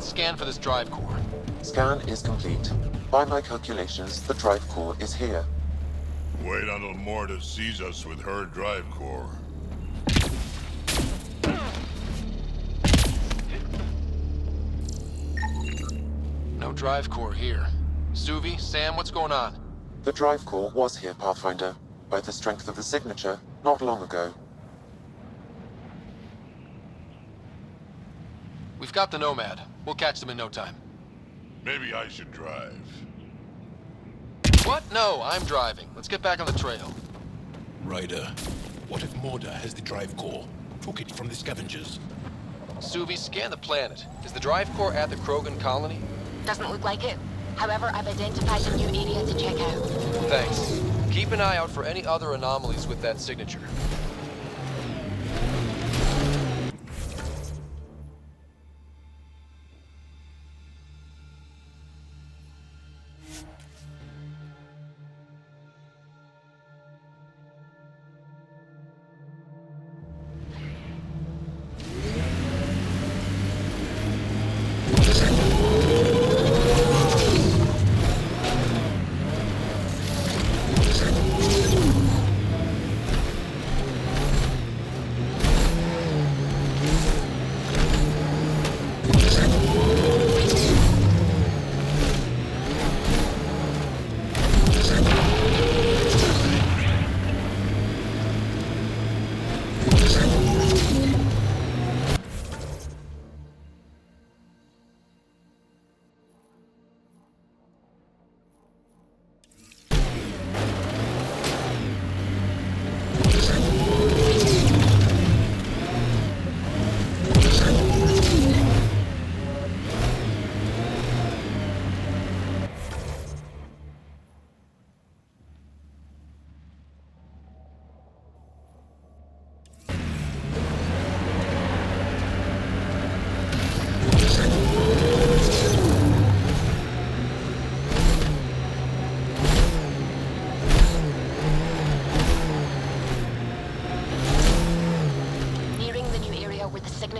Scan for this drive core. Scan is complete. By my calculations, the drive core is here. Wait until Morta sees us with her drive core. No drive core here. Suvi, Sam, what's going on? The drive core was here, Pathfinder, by the strength of the signature, not long ago. We've got the Nomad. We'll catch them in no time. Maybe I should drive. What? No, I'm driving. Let's get back on the trail. Ryder, what if Morda has the drive core? Took it from the scavengers. Suvi, scan the planet. Is the drive core at the Krogan colony? Doesn't look like it. However, I've identified a new area to check out. Thanks. Keep an eye out for any other anomalies with that signature.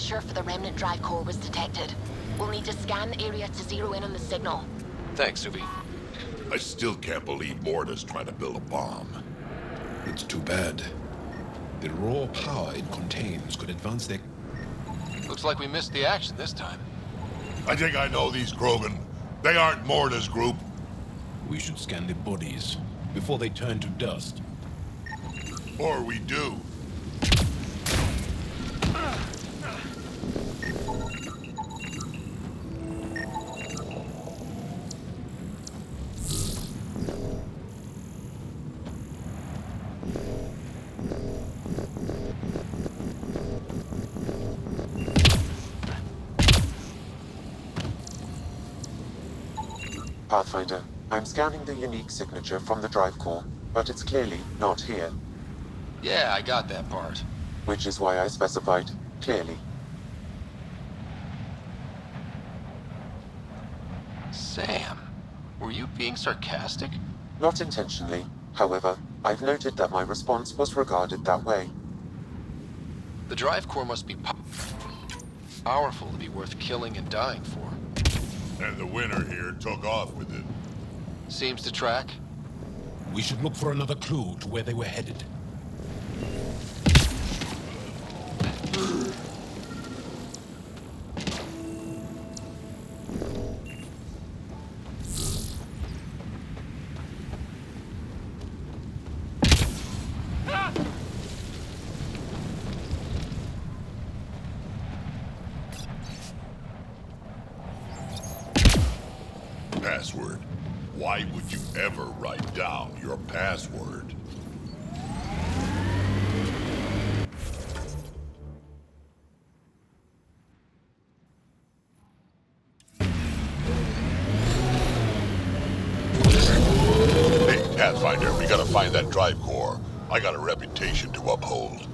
signature for the remnant drive core was detected. We'll need to scan the area to zero in on the signal. Thanks, Suvi. I still can't believe Morta's trying to build a bomb. It's too bad. The raw power it contains could advance their... Looks like we missed the action this time. I think I know these Krogan. They aren't Morta's group. We should scan the bodies. before they turn to dust. Or we do. Pathfinder, I'm scanning the unique signature from the drive core, but it's clearly not here. Yeah, I got that part. Which is why I specified clearly. Sam, were you being sarcastic? Not intentionally. However, I've noted that my response was regarded that way. The drive core must be powerful to be worth killing and dying for. And the winner here took off with it. Seems to track. We should look for another clue to where they were headed. Password. Why would you ever write down your password? Hey, Pathfinder, we gotta find that drive core. I got a reputation to uphold.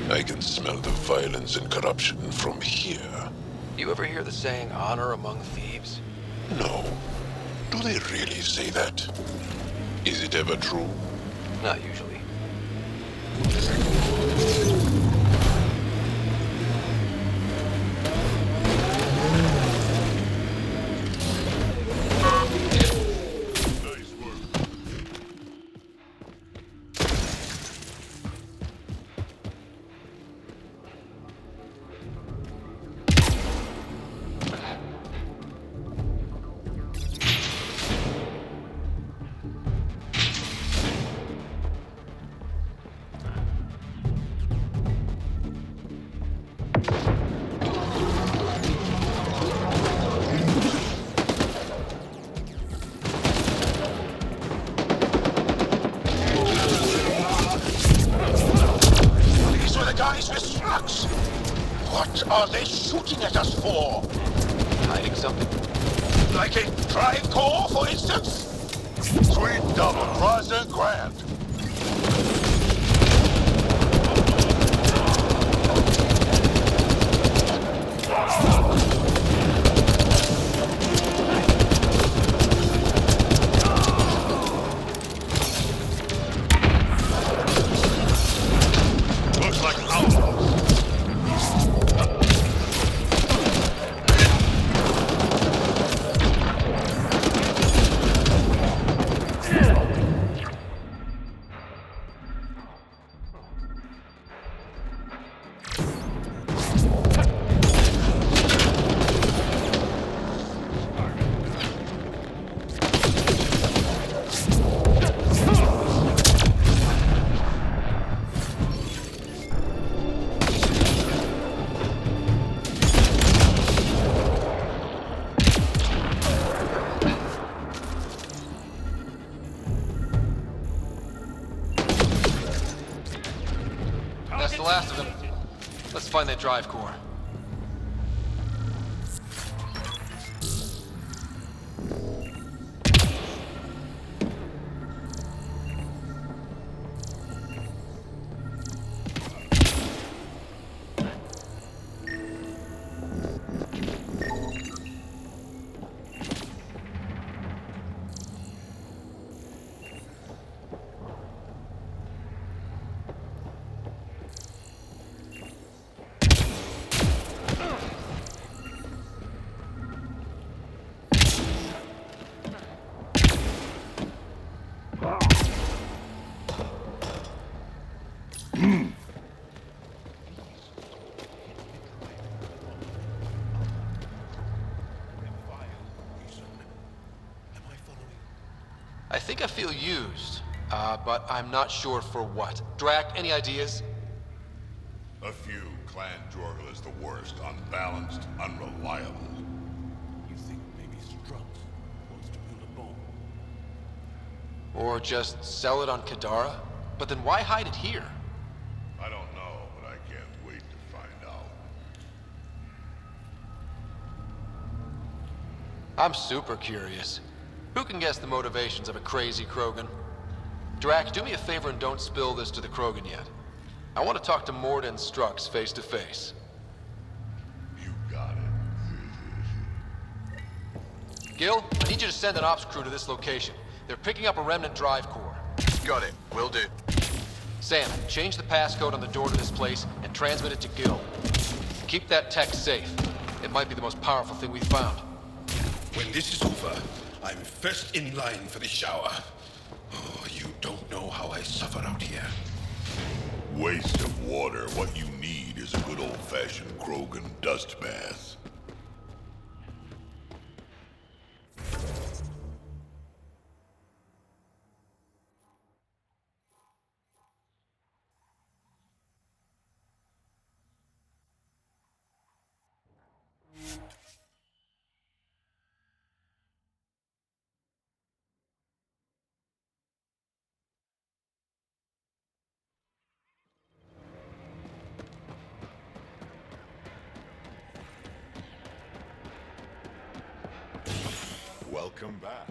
I can smell the violence and corruption from here. You ever hear the saying, honor among thieves? No. Do they really say that? Is it ever true? Not usually. Guys with slugs! What are they shooting at us for? Hiding something? Like a drive core, for instance? Sweet double cross and grand. Looks like outlaws. That's the last of them. Let's find that drive core. I think I feel used, but I'm not sure for what. Drac, any ideas? A few. Clan Jorgel is the worst. Unbalanced, unreliable. You think maybe Strux wants to build a bomb? Or just sell it on Kadara? But then why hide it here? I don't know, but I can't wait to find out. I'm super curious. Who can guess the motivations of a crazy Krogan? Drac, do me a favor and don't spill this to the Krogan yet. I want to talk to Mord and Strux face to face. You got it. Gil, I need you to send an ops crew to this location. They're picking up a remnant drive core. Got it. Will do. Sam, change the passcode on the door to this place and transmit it to Gil. Keep that tech safe. It might be the most powerful thing we've found. When this is over, I'm first in line for the shower. Oh, you don't know how I suffer out here. Waste of water. What you need is a good old-fashioned Krogan dust bath. Welcome back.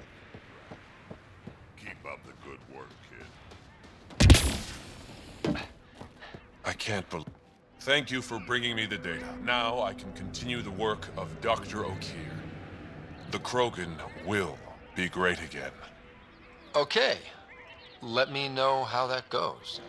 Keep up the good work, kid. I can't believe... Thank you for bringing me the data. Now I can continue the work of Dr. O'Keir. The Krogan will be great again. Okay. Let me know how that goes.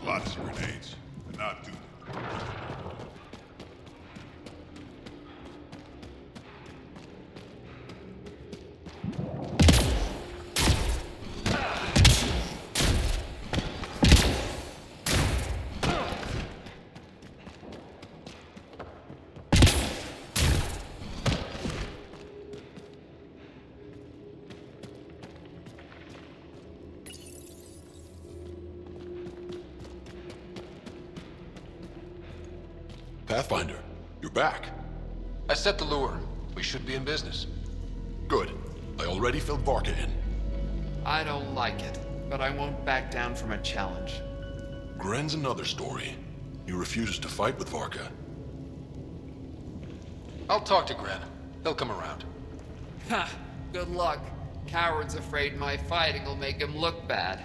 Lots of grenades. They're not due. Pathfinder, you're back. I set the lure. We should be in business. Good. I already filled Varka in. I don't like it, but I won't back down from a challenge. Gren's another story. He refuses to fight with Varka. I'll talk to Gren. He'll come around. Ha! Good luck. Coward's afraid my fighting will make him look bad.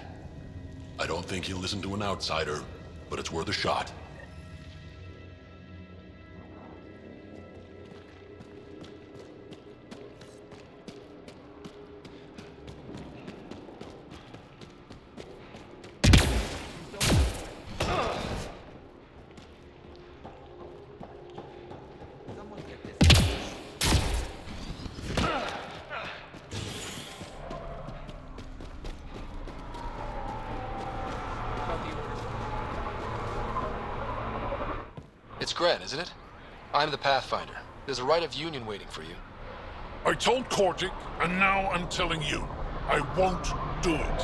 I don't think he'll listen to an outsider, but it's worth a shot. It's Gren, isn't it? I'm the Pathfinder. There's a rite of union waiting for you. I told Kortik, and now I'm telling you. I won't do it.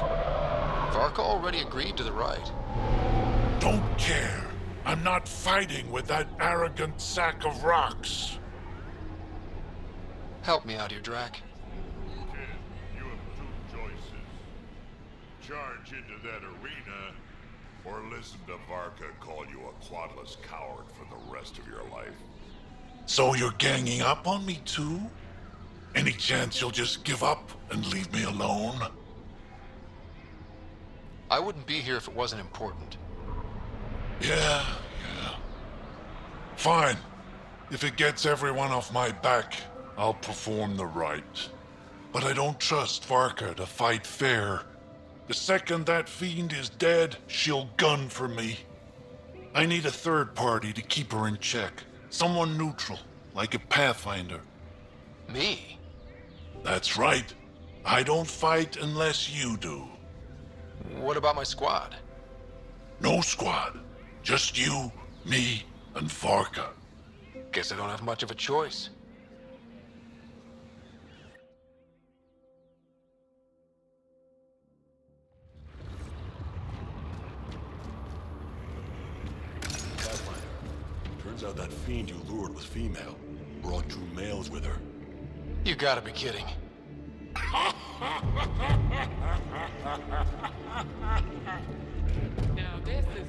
Varka already agreed to the rite. Don't care. I'm not fighting with that arrogant sack of rocks. Help me out here, Drac. Kid, you have two choices. Charge into that arena, or listen to Varka call you a quadless coward for the rest of your life. So you're ganging up on me too? Any chance you'll just give up and leave me alone? I wouldn't be here if it wasn't important. Yeah. Fine. If it gets everyone off my back, I'll perform the rite. But I don't trust Varka to fight fair. The second that fiend is dead, she'll gun for me. I need a third party to keep her in check. Someone neutral, like a Pathfinder. Me? That's right. I don't fight unless you do. What about my squad? No squad. Just you, me, and Varka. Guess I don't have much of a choice. Turns out that fiend you lured was female. Brought two males with her. You gotta be kidding. Now this is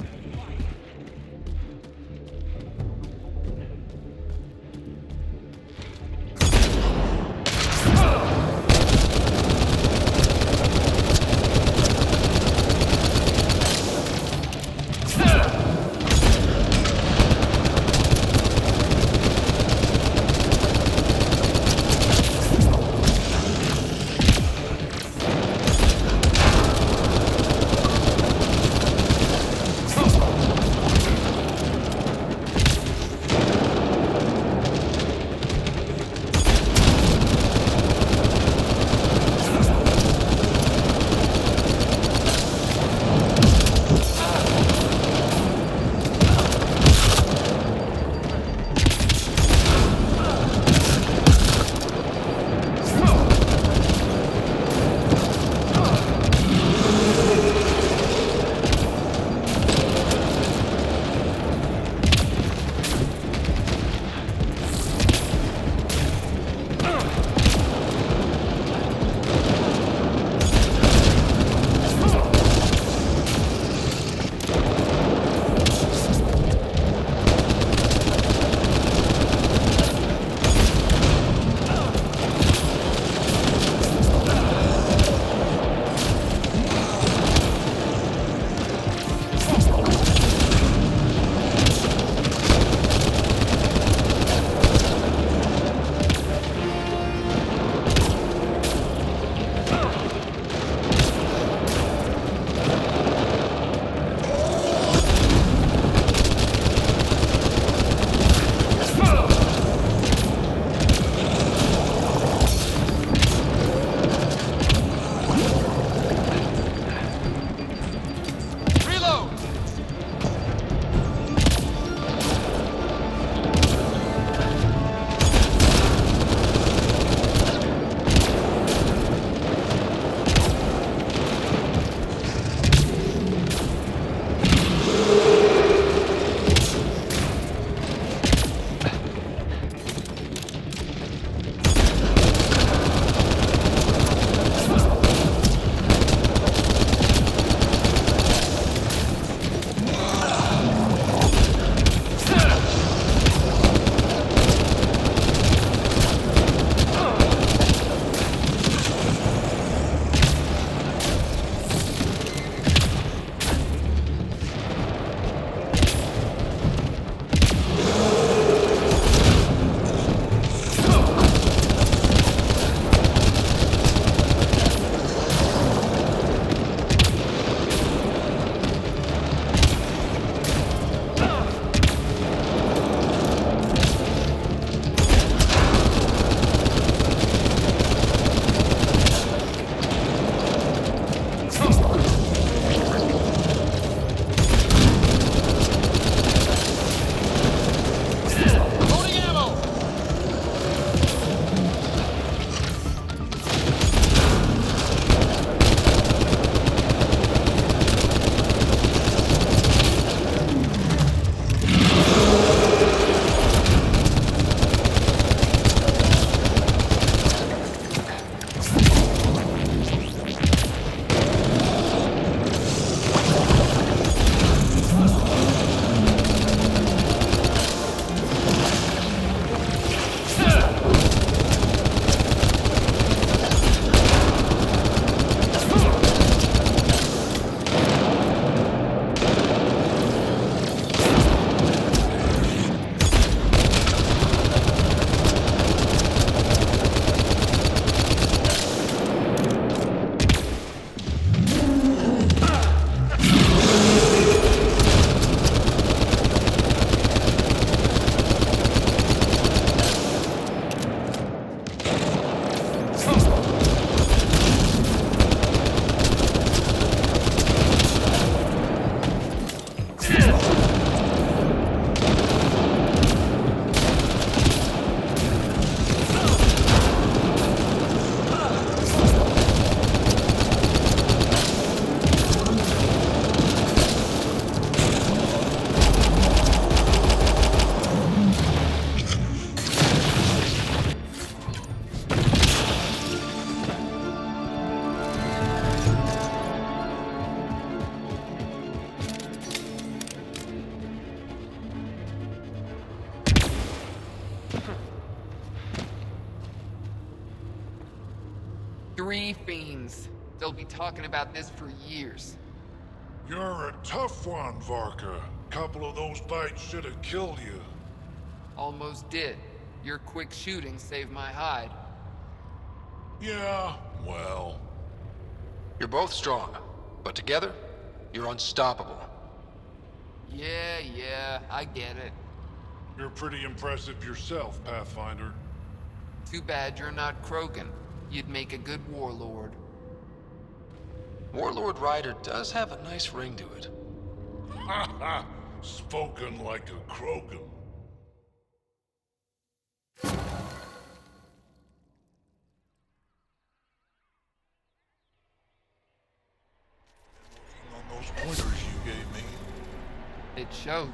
3 fiends. They'll be talking about this for years. You're a tough one, Varka. Couple of those bites should have killed you. Almost did. Your quick shooting saved my hide. Yeah, well... You're both strong, but together, you're unstoppable. Yeah, I get it. You're pretty impressive yourself, Pathfinder. Too bad you're not Krogan. You'd make a good warlord. Warlord Ryder does have a nice ring to it. Ha ha! Spoken like a Krogan. On those pointers you gave me. It shows.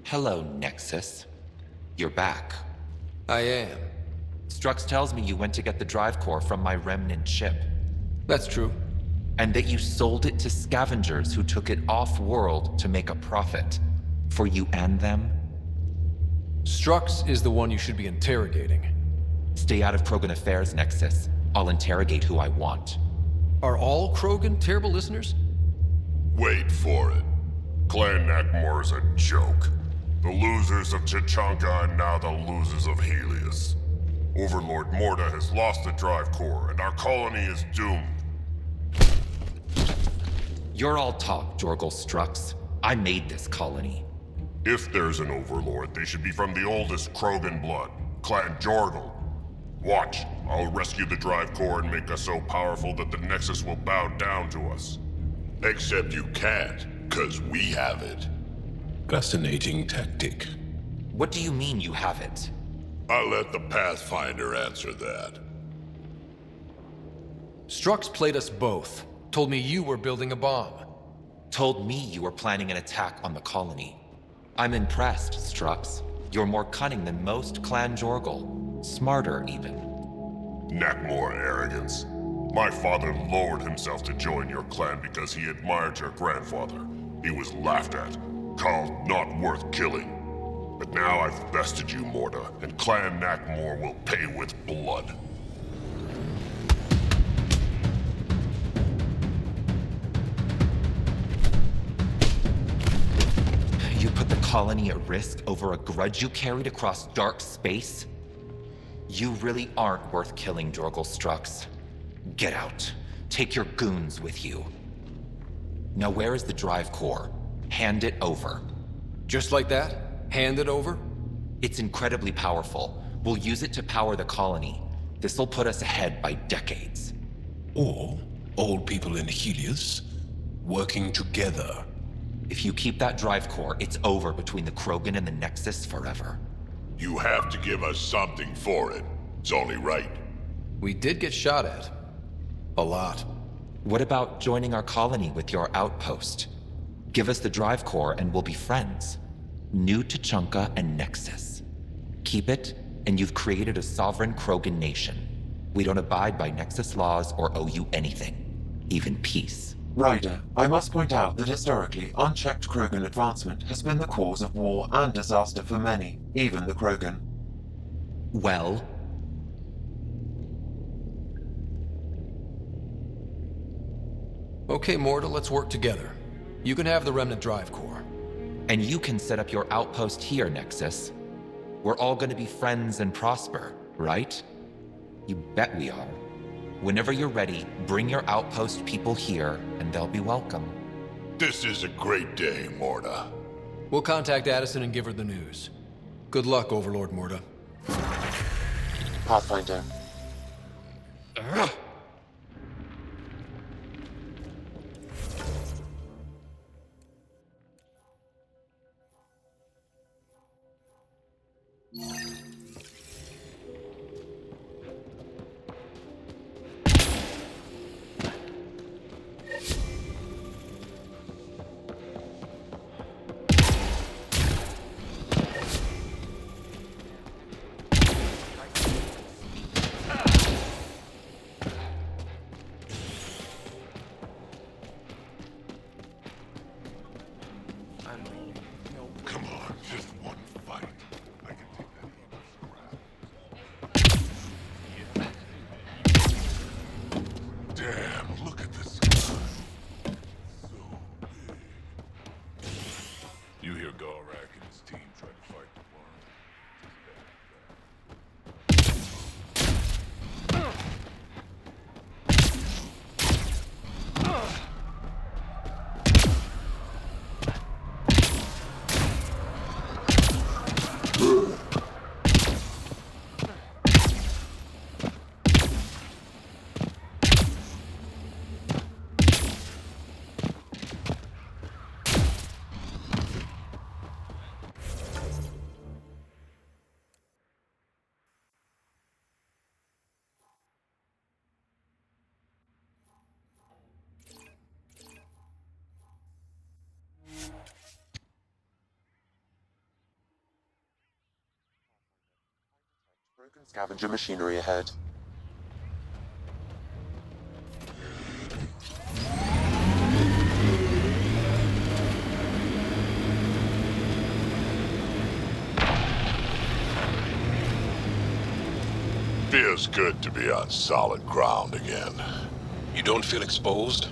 Hello, Nexus. You're back. I am. Strux tells me you went to get the drive core from my remnant ship. That's true. And that you sold it to scavengers who took it off-world to make a profit. For you and them? Strux is the one you should be interrogating. Stay out of Krogan affairs, Nexus. I'll interrogate who I want. Are all Krogan terrible listeners? Wait for it. Clan Nakmor is a joke. The losers of Chichanka and now the losers of Helios. Overlord Morda has lost the drive core, and our colony is doomed. You're all talk, Jorgal Strux. I made this colony. If there's an overlord, they should be from the oldest Krogan blood, Clan Jorgal. Watch, I'll rescue the drive core and make us so powerful that the Nexus will bow down to us. Except you can't, 'cause we have it. Fascinating tactic. What do you mean you have it? I'll let the Pathfinder answer that. Strux played us both. Told me you were building a bomb. Told me you were planning an attack on the colony. I'm impressed, Strux. You're more cunning than most Clan Jorgal. Smarter, even. Nakmor arrogance. My father lowered himself to join your clan because he admired your grandfather. He was laughed at, called not worth killing. But now I've bested you, Morda, and Clan Nakmor will pay with blood. You put the colony at risk over a grudge you carried across dark space? You really aren't worth killing, Jorgal Strux. Get out. Take your goons with you. Now where is the drive core? Hand it over. Just like that? Hand it over? It's incredibly powerful. We'll use it to power the colony. This'll put us ahead by decades. Or all people in Helios working together. If you keep that drive core, it's over between the Krogan and the Nexus forever. You have to give us something for it. It's only right. We did get shot at. A lot. What about joining our colony with your outpost? Give us the drive core and we'll be friends. New Tuchanka and Nexus. Keep it, and you've created a sovereign Krogan nation. We don't abide by Nexus laws or owe you anything. Even peace. Ryder, I must point out that historically, unchecked Krogan advancement has been the cause of war and disaster for many, even the Krogan. Well? Okay, Morda, let's work together. You can have the Remnant drive core. And you can set up your outpost here, Nexus. We're all gonna be friends and prosper, right? You bet we are. Whenever you're ready, bring your outpost people here, and they'll be welcome. This is a great day, Morda. We'll contact Addison and give her the news. Good luck, Overlord Morda. Pathfinder. Broken scavenger machinery ahead. Feels good to be on solid ground again. You don't feel exposed?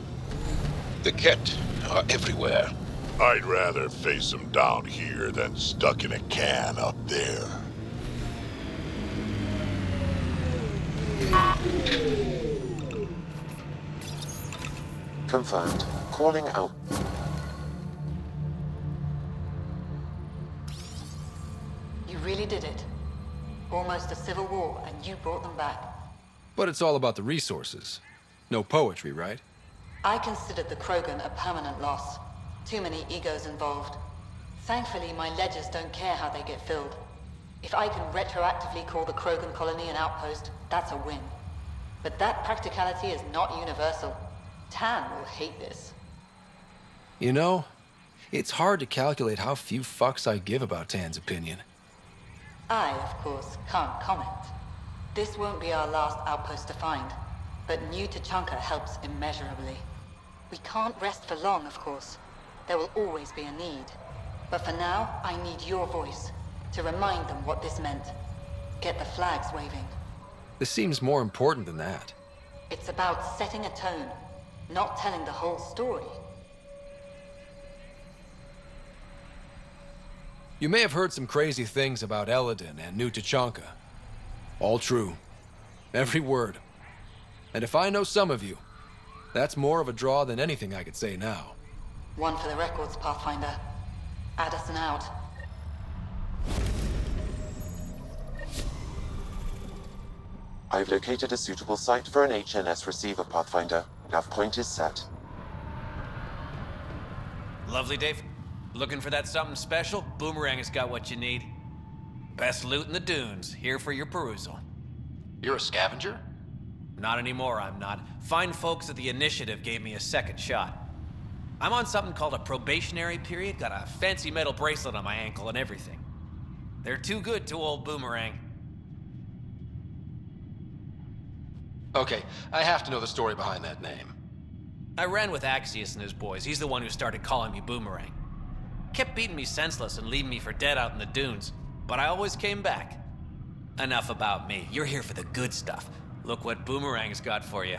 The Ket are everywhere. I'd rather face them down here than stuck in a can up there. Confirmed. Calling out. You really did it. Almost a civil war, and you brought them back. But it's all about the resources. No poetry, right? I considered the Krogan a permanent loss. Too many egos involved. Thankfully, my ledgers don't care how they get filled. If I can retroactively call the Krogan colony an outpost, that's a win. But that practicality is not universal. Tan will hate this. You know, it's hard to calculate how few fucks I give about Tan's opinion. I, of course, can't comment. This won't be our last outpost to find, but New Tachanka helps immeasurably. We can't rest for long, of course. There will always be a need. But for now, I need your voice, to remind them what this meant. Get the flags waving. This seems more important than that. It's about setting a tone, not telling the whole story. You may have heard some crazy things about Eladin and New Tachanka. All true. Every word. And if I know some of you, that's more of a draw than anything I could say now. One for the records, Pathfinder. Addison out. I've located a suitable site for an HNS receiver, Pathfinder. Nav point is set. Lovely, Dave. Looking for that something special? Boomerang has got what you need. Best loot in the dunes, here for your perusal. You're a scavenger? Not anymore, I'm not. Fine folks at the Initiative gave me a second shot. I'm on something called a probationary period, got a fancy metal bracelet on my ankle and everything. They're too good to old Boomerang. Okay, I have to know the story behind that name. I ran with Axius and his boys. He's the one who started calling me Boomerang. Kept beating me senseless and leaving me for dead out in the dunes, but I always came back. Enough about me. You're here for the good stuff. Look what Boomerang's got for you.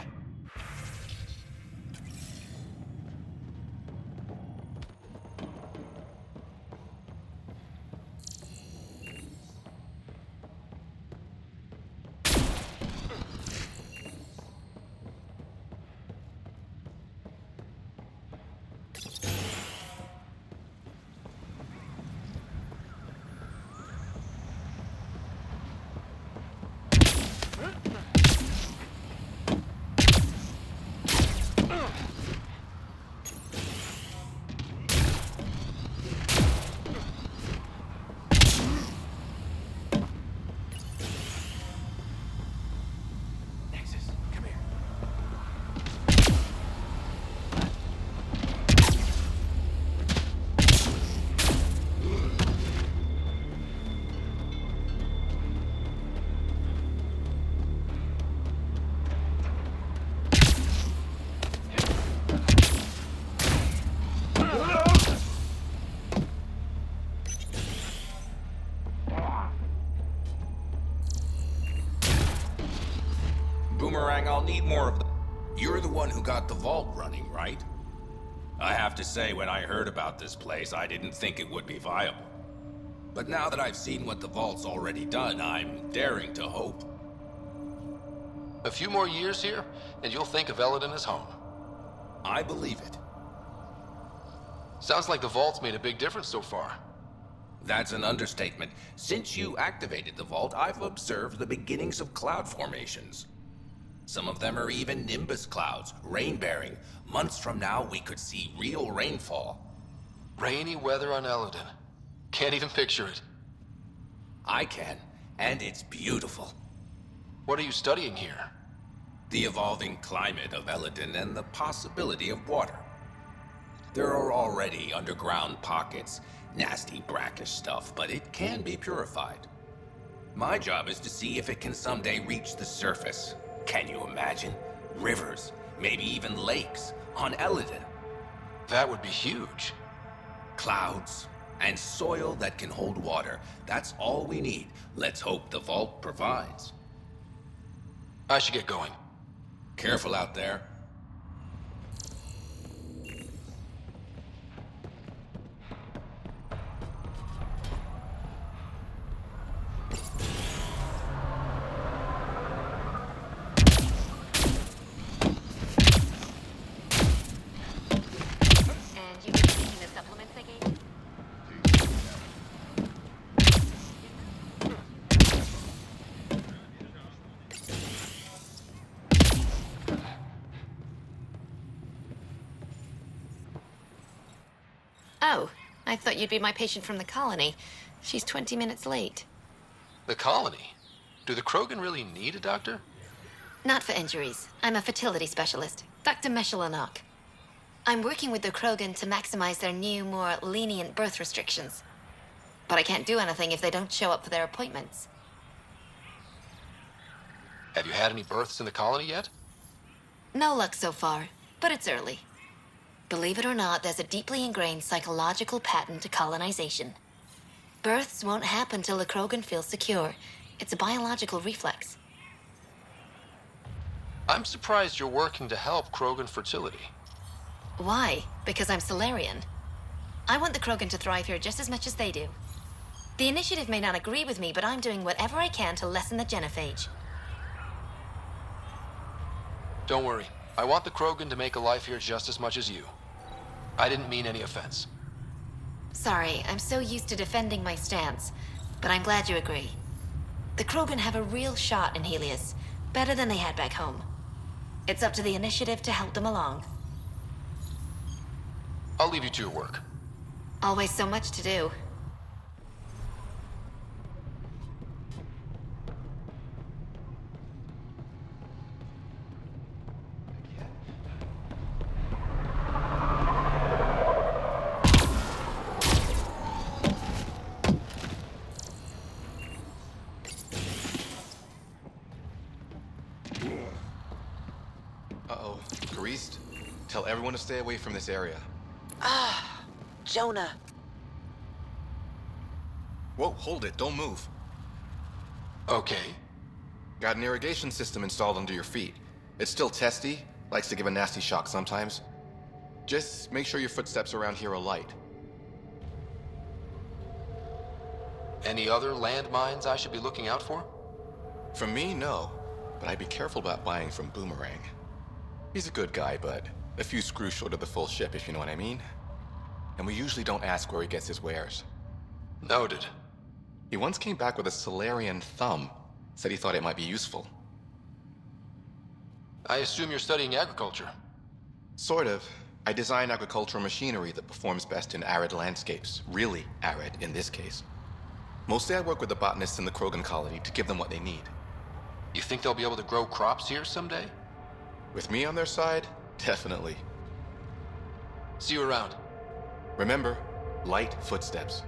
Boomerang, I'll need more of them. You're the one who got the vault running, right? I have to say, when I heard about this place, I didn't think it would be viable. But now that I've seen what the vault's already done, I'm daring to hope. A few more years here, and you'll think of Eladin as home. I believe it. Sounds like the vault's made a big difference so far. That's an understatement. Since you activated the vault, I've observed the beginnings of cloud formations. Some of them are even nimbus clouds, rain-bearing. Months from now, we could see real rainfall. Rainy weather on Eladin. Can't even picture it. I can, and it's beautiful. What are you studying here? The evolving climate of Eladin and the possibility of water. There are already underground pockets, nasty brackish stuff, but it can be purified. My job is to see if it can someday reach the surface. Can you imagine? Rivers, maybe even lakes, on Eladin. That would be huge. Clouds, and soil that can hold water. That's all we need. Let's hope the vault provides. I should get going. Careful out there. Oh, I thought you'd be my patient from the colony. She's 20 minutes late. The colony? Do the Krogan really need a doctor? Not for injuries. I'm a fertility specialist, Dr. Meshelanok. I'm working with the Krogan to maximize their new, more lenient birth restrictions. But I can't do anything if they don't show up for their appointments. Have you had any births in the colony yet? No luck so far, but it's early. Believe it or not, there's a deeply ingrained psychological pattern to colonization. Births won't happen till the Krogan feel secure. It's a biological reflex. I'm surprised you're working to help Krogan fertility. Why? Because I'm Solarian. I want the Krogan to thrive here just as much as they do. The Initiative may not agree with me, but I'm doing whatever I can to lessen the genophage. Don't worry. I want the Krogan to make a life here just as much as you. I didn't mean any offense. Sorry, I'm so used to defending my stance, but I'm glad you agree. The Krogan have a real shot in Helios, better than they had back home. It's up to the Initiative to help them along. I'll leave you to your work. Always so much to do. Uh-oh. Greased? Tell everyone to stay away from this area. Ah, Jonah. Whoa, hold it. Don't move. Okay. Got an irrigation system installed under your feet. It's still testy, likes to give a nasty shock sometimes. Just make sure your footsteps around here are light. Any other landmines I should be looking out for? From me, no. But I'd be careful about buying from Boomerang. He's a good guy, but a few screws short of the full ship, if you know what I mean. And we usually don't ask where he gets his wares. Noted. He once came back with a Solarian thumb. Said he thought it might be useful. I assume you're studying agriculture. Sort of. I design agricultural machinery that performs best in arid landscapes. Really arid, in this case. Mostly I work with the botanists in the Krogan colony to give them what they need. You think they'll be able to grow crops here someday? With me on their side, definitely. See you around. Remember, light footsteps.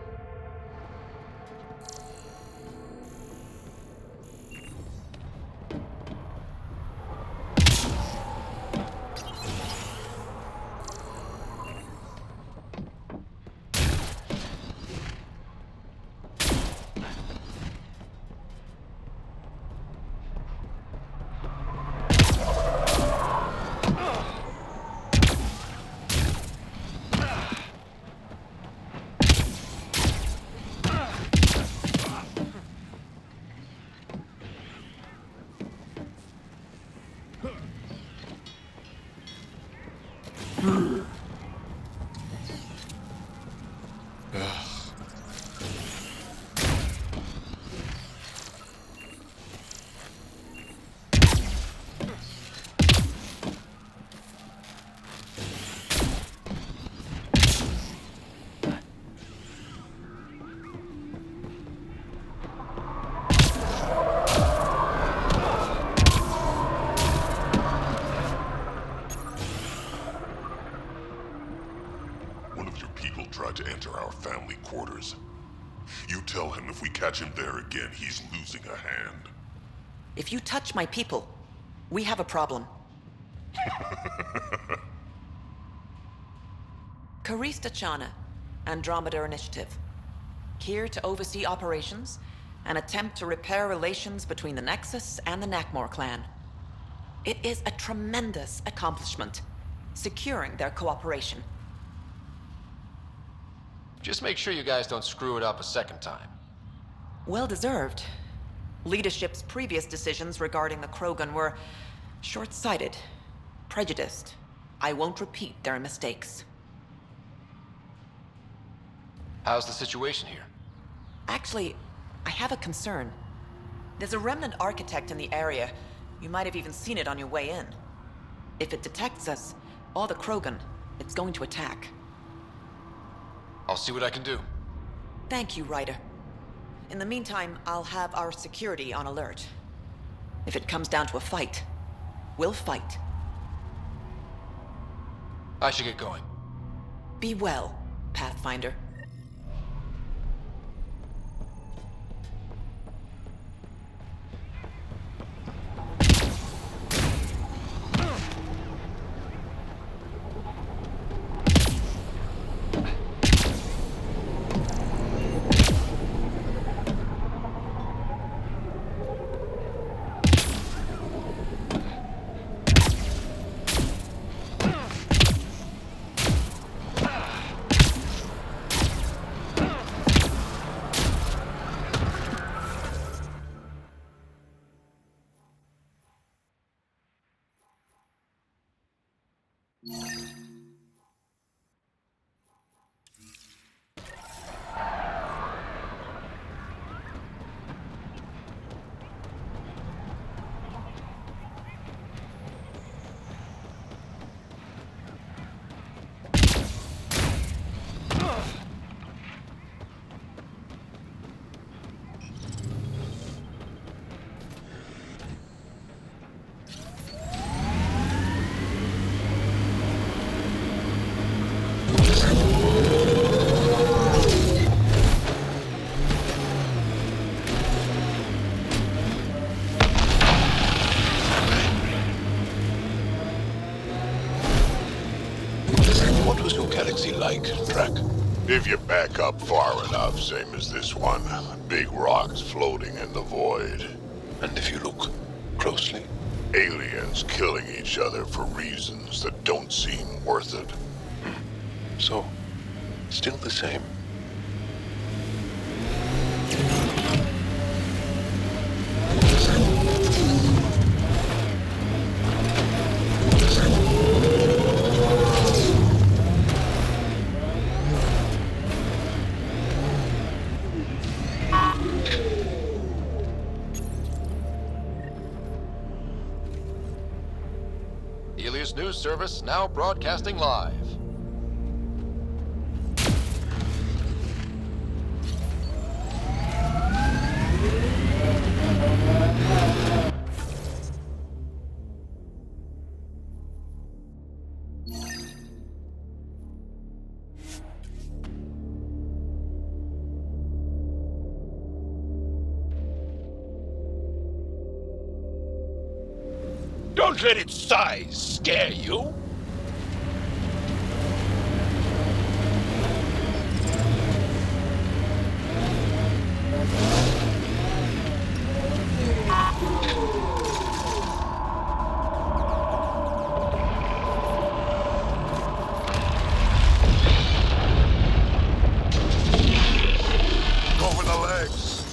One of your people tried to enter our family quarters. You tell him if we catch him there again, he's losing a hand. If you touch my people, we have a problem. Karista Chana, Andromeda Initiative. Here to oversee operations and attempt to repair relations between the Nexus and the Nakmor clan. It is a tremendous accomplishment, securing their cooperation. Just make sure you guys don't screw it up a second time. Well deserved. Leadership's previous decisions regarding the Krogan were short-sighted, prejudiced. I won't repeat their mistakes. How's the situation here? Actually, I have a concern. There's a remnant architect in the area. You might have even seen it on your way in. If it detects us, or the Krogan, it's going to attack. I'll see what I can do. Thank you, Ryder. In the meantime, I'll have our security on alert. If it comes down to a fight, we'll fight. I should get going. Be well, Pathfinder. What was your galaxy like, Drac? If you back up far enough, same as this one. Big rocks floating in the void. And if you look closely? Aliens killing each other for reasons that don't seem worth it. So, still the same. Helios News Service now broadcasting live. Don't let its size scare you. Go for the legs.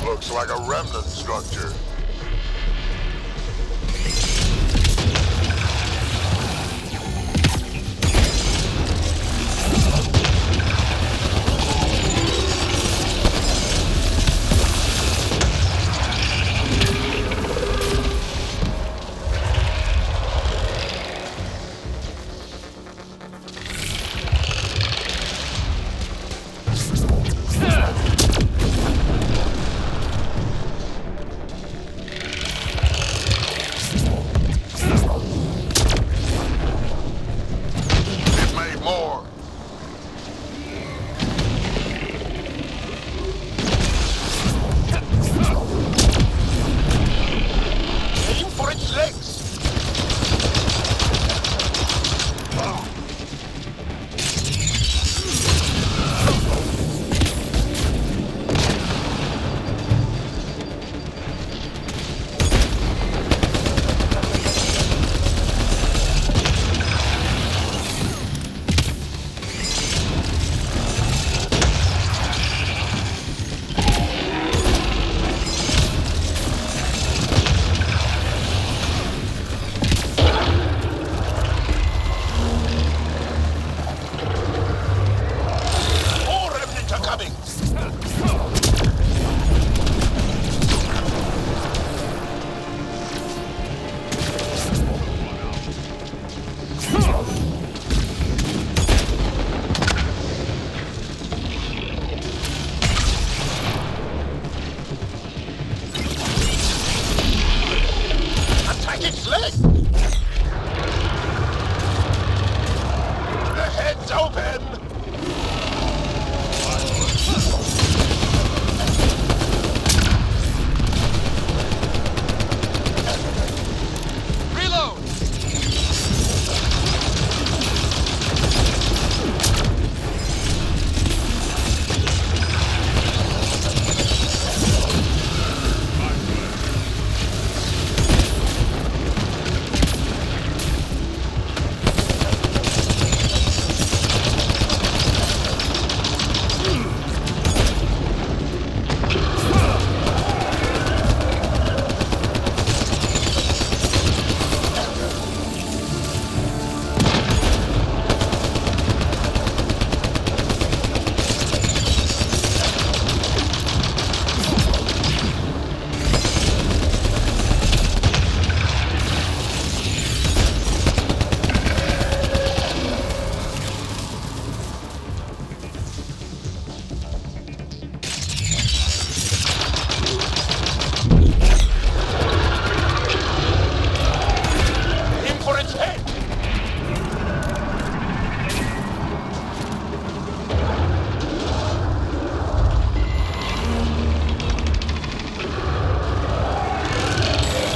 Looks like a remnant structure. It's open! Reload! Aim for its head!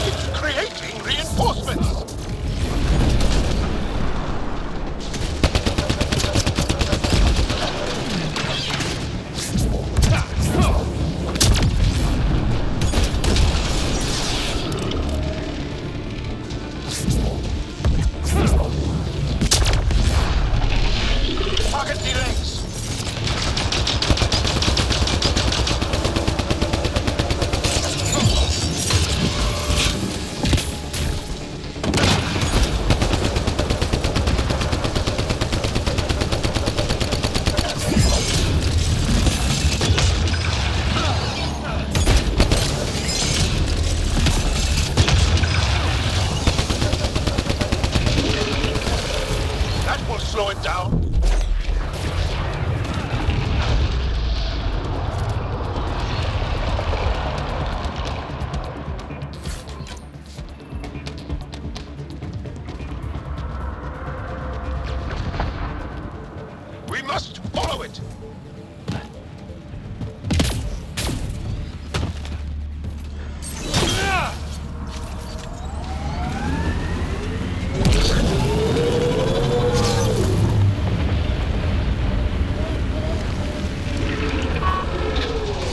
It's creating reinforcements! Target delays! That will slow it down. We must follow it!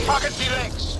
Target delays!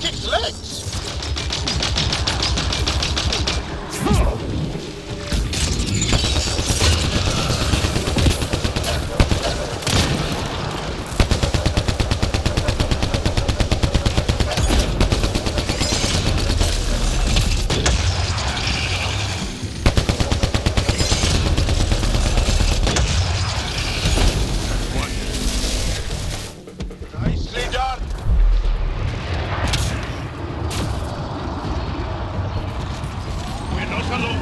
Attack its legs! Nicely done! We're not alone.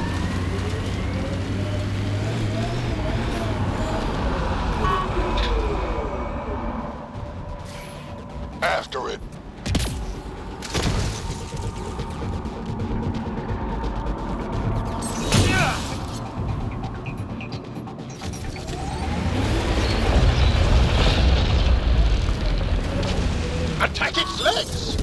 After it. Attack its legs!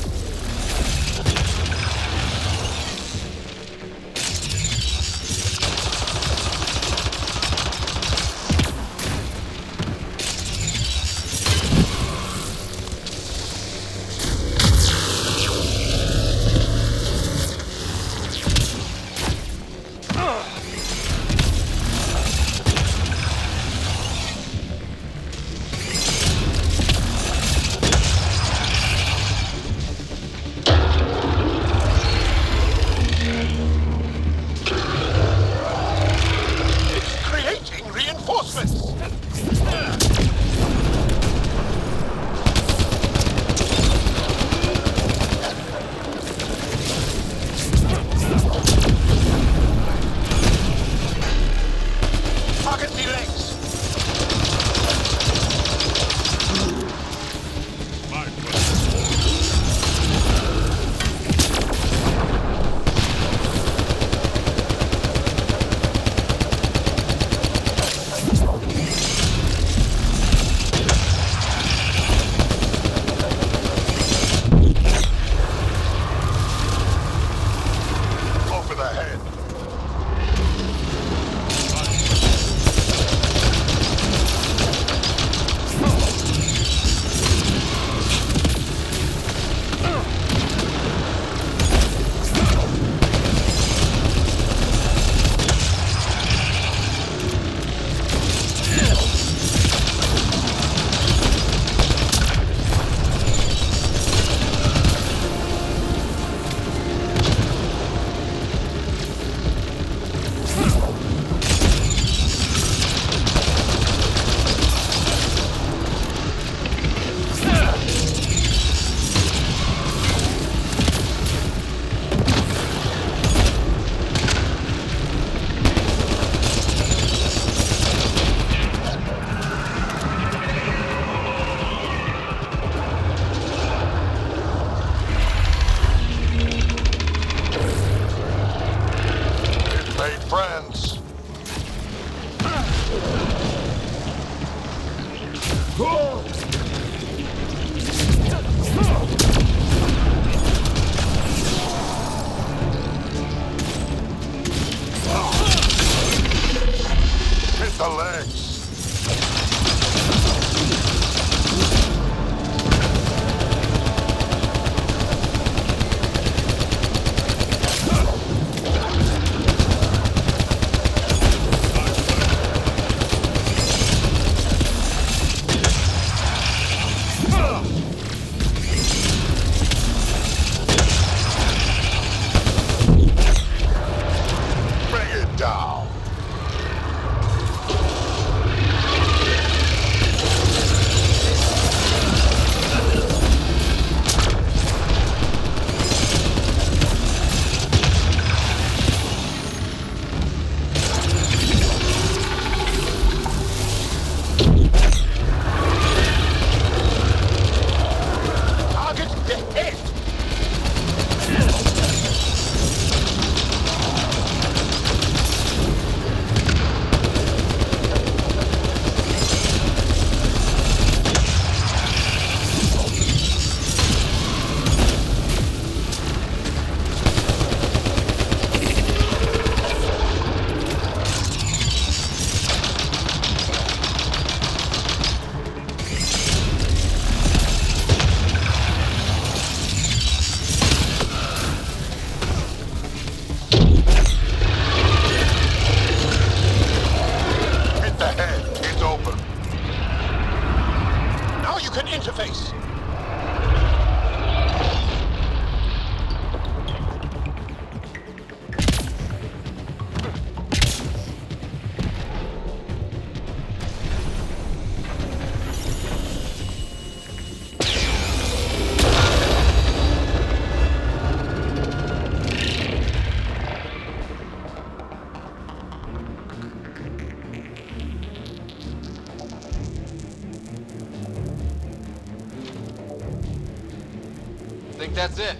Think that's it?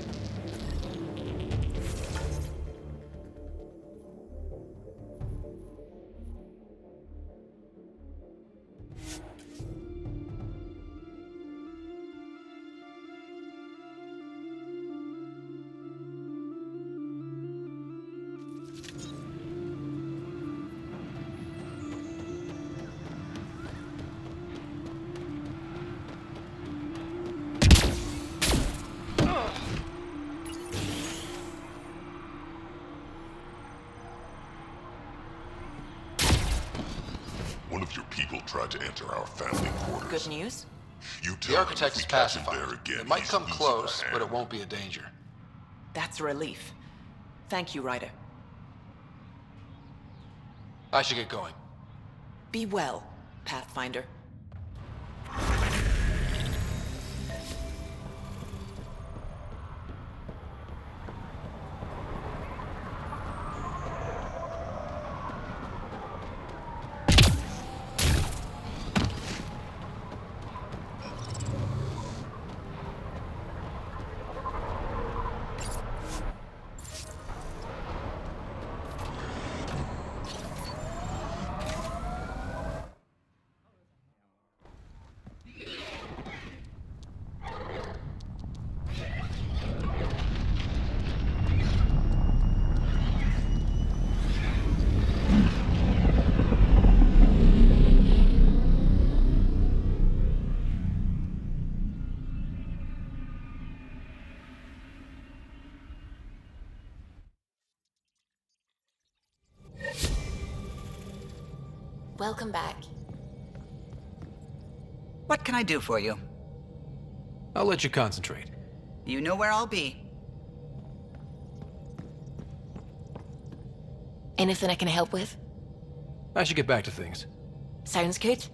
One of your people tried to enter our family quarters. Good news? You The tell him architect if we is catch him pacified. there again, It might he's come losing close, a but it hand. won't be a danger. That's a relief. Thank you, Ryder. I should get going. Be well, Pathfinder. Welcome back. What can I do for you? I'll let you concentrate. You know where I'll be. Anything I can help with? I should get back to things. Sounds good.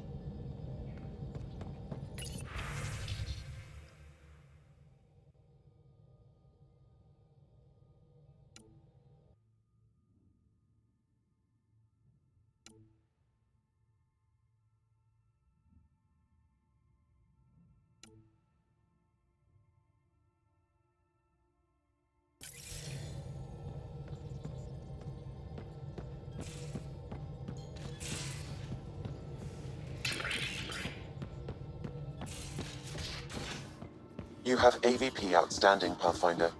You have AVP outstanding, Pathfinder.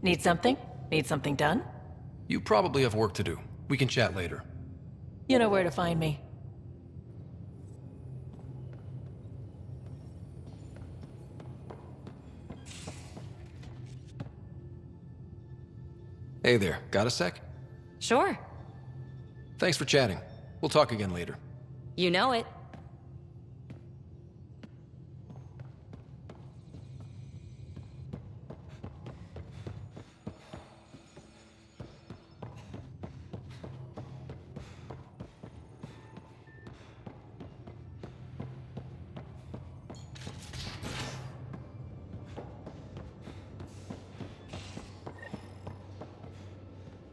Need something? Need something done? You probably have work to do. We can chat later. You know where to find me. Hey there, got a sec? Sure. Thanks for chatting. We'll talk again later. You know it.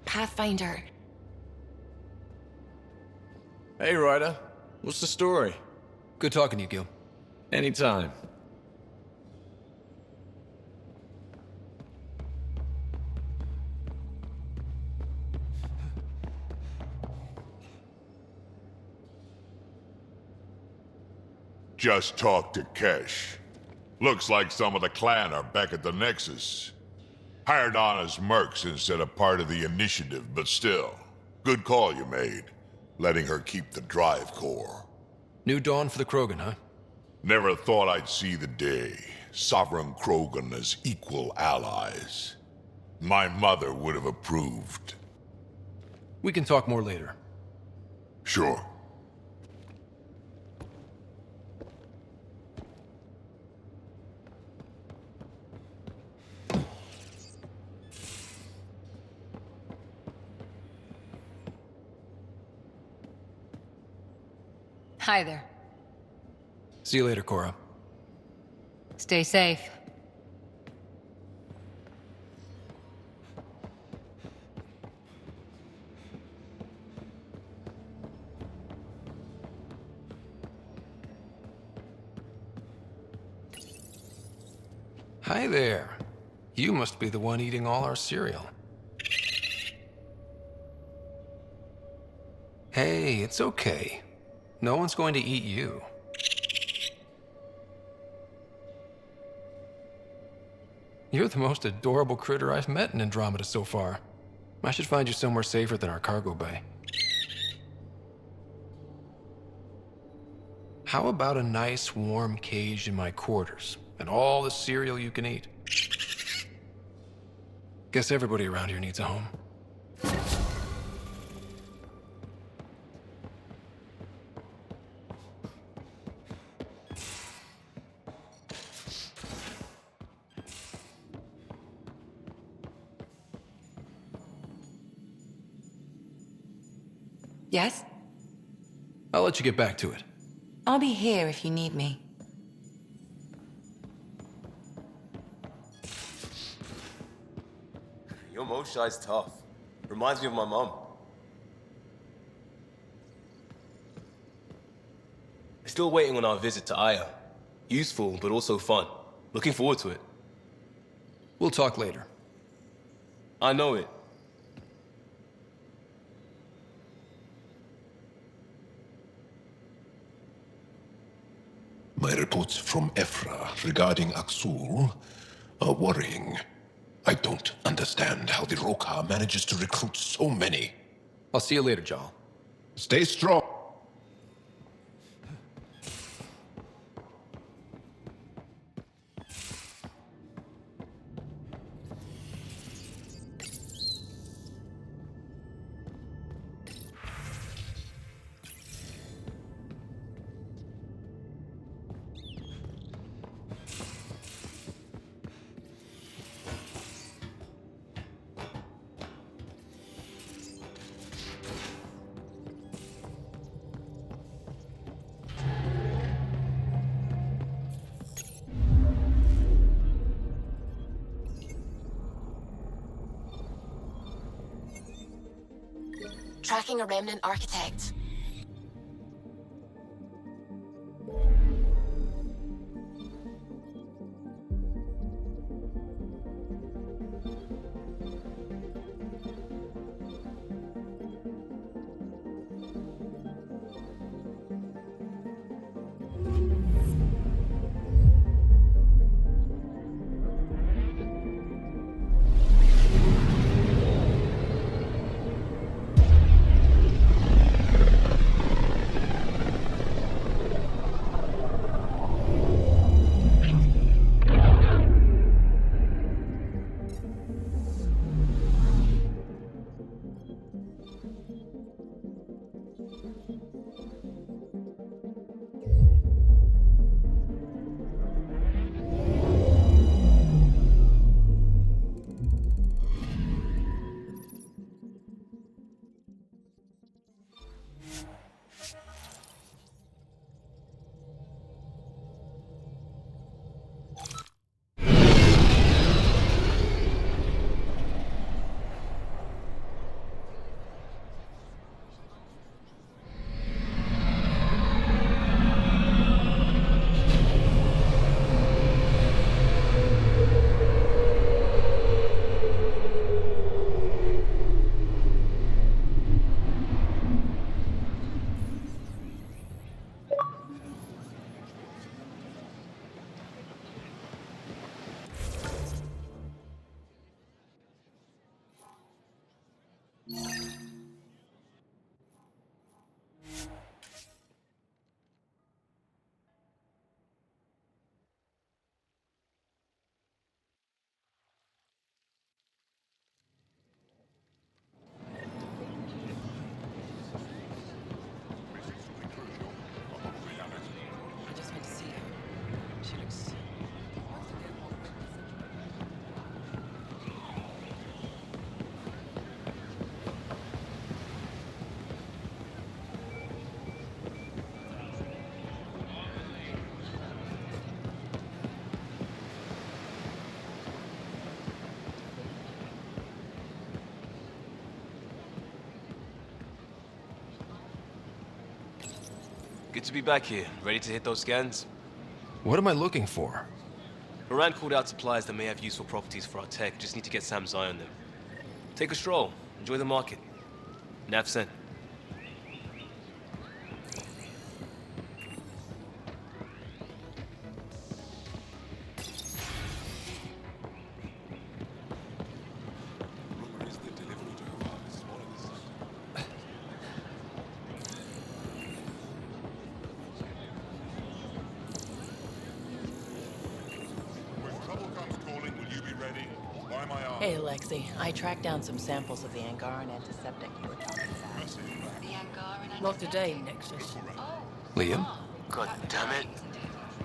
Pathfinder. Hey, Ryder. What's the story? Good talking to you, Gil. Anytime. Just talked to Kesh. Looks like some of the clan are back at the Nexus. Hired on as mercs instead of part of the initiative, but still. Good call you made, letting her keep the drive core. New dawn for the Krogan, huh? Never thought I'd see the day. Sovereign Krogan as equal allies. My mother would have approved. We can talk more later. Sure. Hi there. See you later, Cora. Stay safe. Hi there. You must be the one eating all our cereal. Hey, it's okay. No one's going to eat you. You're the most adorable critter I've met in Andromeda so far. I should find you somewhere safer than our cargo bay. How about a nice warm cage in my quarters, and all the cereal you can eat? Guess everybody around here needs a home. Yes? I'll let you get back to it. I'll be here if you need me. Your Moshai's tough. Reminds me of my mom. Still waiting on our visit to Aya. Useful, but also fun. Looking forward to it. We'll talk later. I know it. My reports from Ephra regarding Aksul are worrying. I don't understand how the Roka manages to recruit so many. I'll see you later, Jal. Stay strong. Tracking a remnant architect. Good to be back here, ready to hit those scans. What am I looking for? Moran called out supplies that may have useful properties for our tech. Just need to get Sam's eye on them. Take a stroll. Enjoy the market. Nav sent. Hey, Alexi. I tracked down some samples of the Angaran antiseptic you were talking about. Not today, Nexus. Liam? God damn it.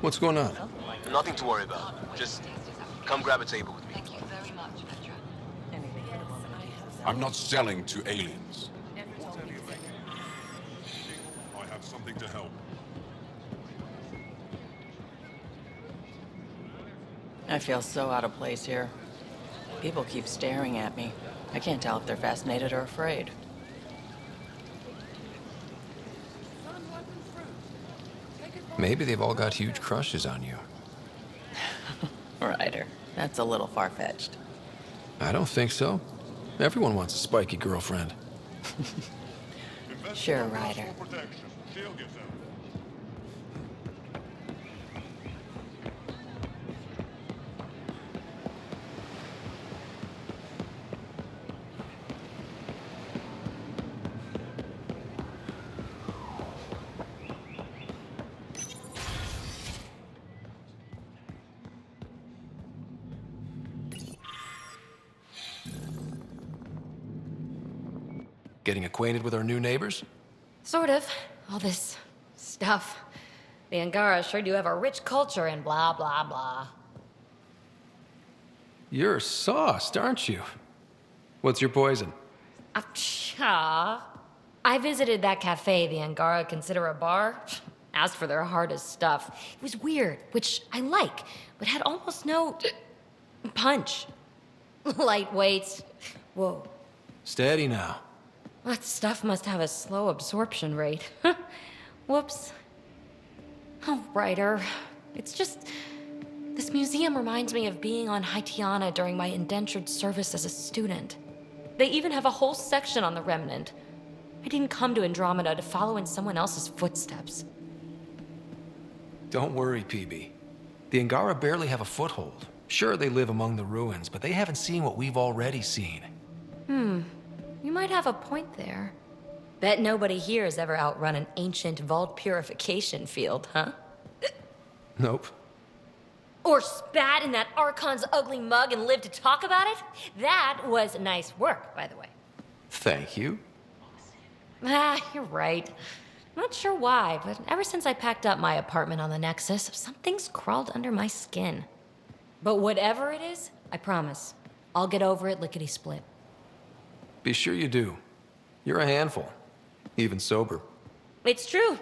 What's going on? Nothing to worry about. Just come grab a table with me. I'm not selling to aliens. I have something to help. I feel so out of place here. People keep staring at me. I can't tell if they're fascinated or afraid. Maybe they've all got huge crushes on you. Ryder, that's a little far-fetched. I don't think so. Everyone wants a spiky girlfriend. Sure, Ryder. Getting acquainted with our new neighbors? Sort of. All this stuff. The Angara sure do have a rich culture and blah, blah, blah. You're sauced, aren't you? What's your poison? I visited that cafe the Angara consider a bar. Asked for their hardest stuff. It was weird, which I like, but had almost no punch. Lightweight. Whoa. Steady now. That stuff must have a slow absorption rate. Whoops. Oh, Ryder. It's just... This museum reminds me of being on Haitiana during my indentured service as a student. They even have a whole section on the Remnant. I didn't come to Andromeda to follow in someone else's footsteps. Don't worry, PB. The Angara barely have a foothold. Sure, they live among the ruins, but they haven't seen what we've already seen. You might have a point there. Bet nobody here has ever outrun an ancient vault purification field, huh? Nope. Or spat in that Archon's ugly mug and lived to talk about it? That was nice work, by the way. Thank you. You're right. Not sure why, but ever since I packed up my apartment on the Nexus, something's crawled under my skin. But whatever it is, I promise, I'll get over it lickety-split. Be sure you do. You're a handful. Even sober. It's true.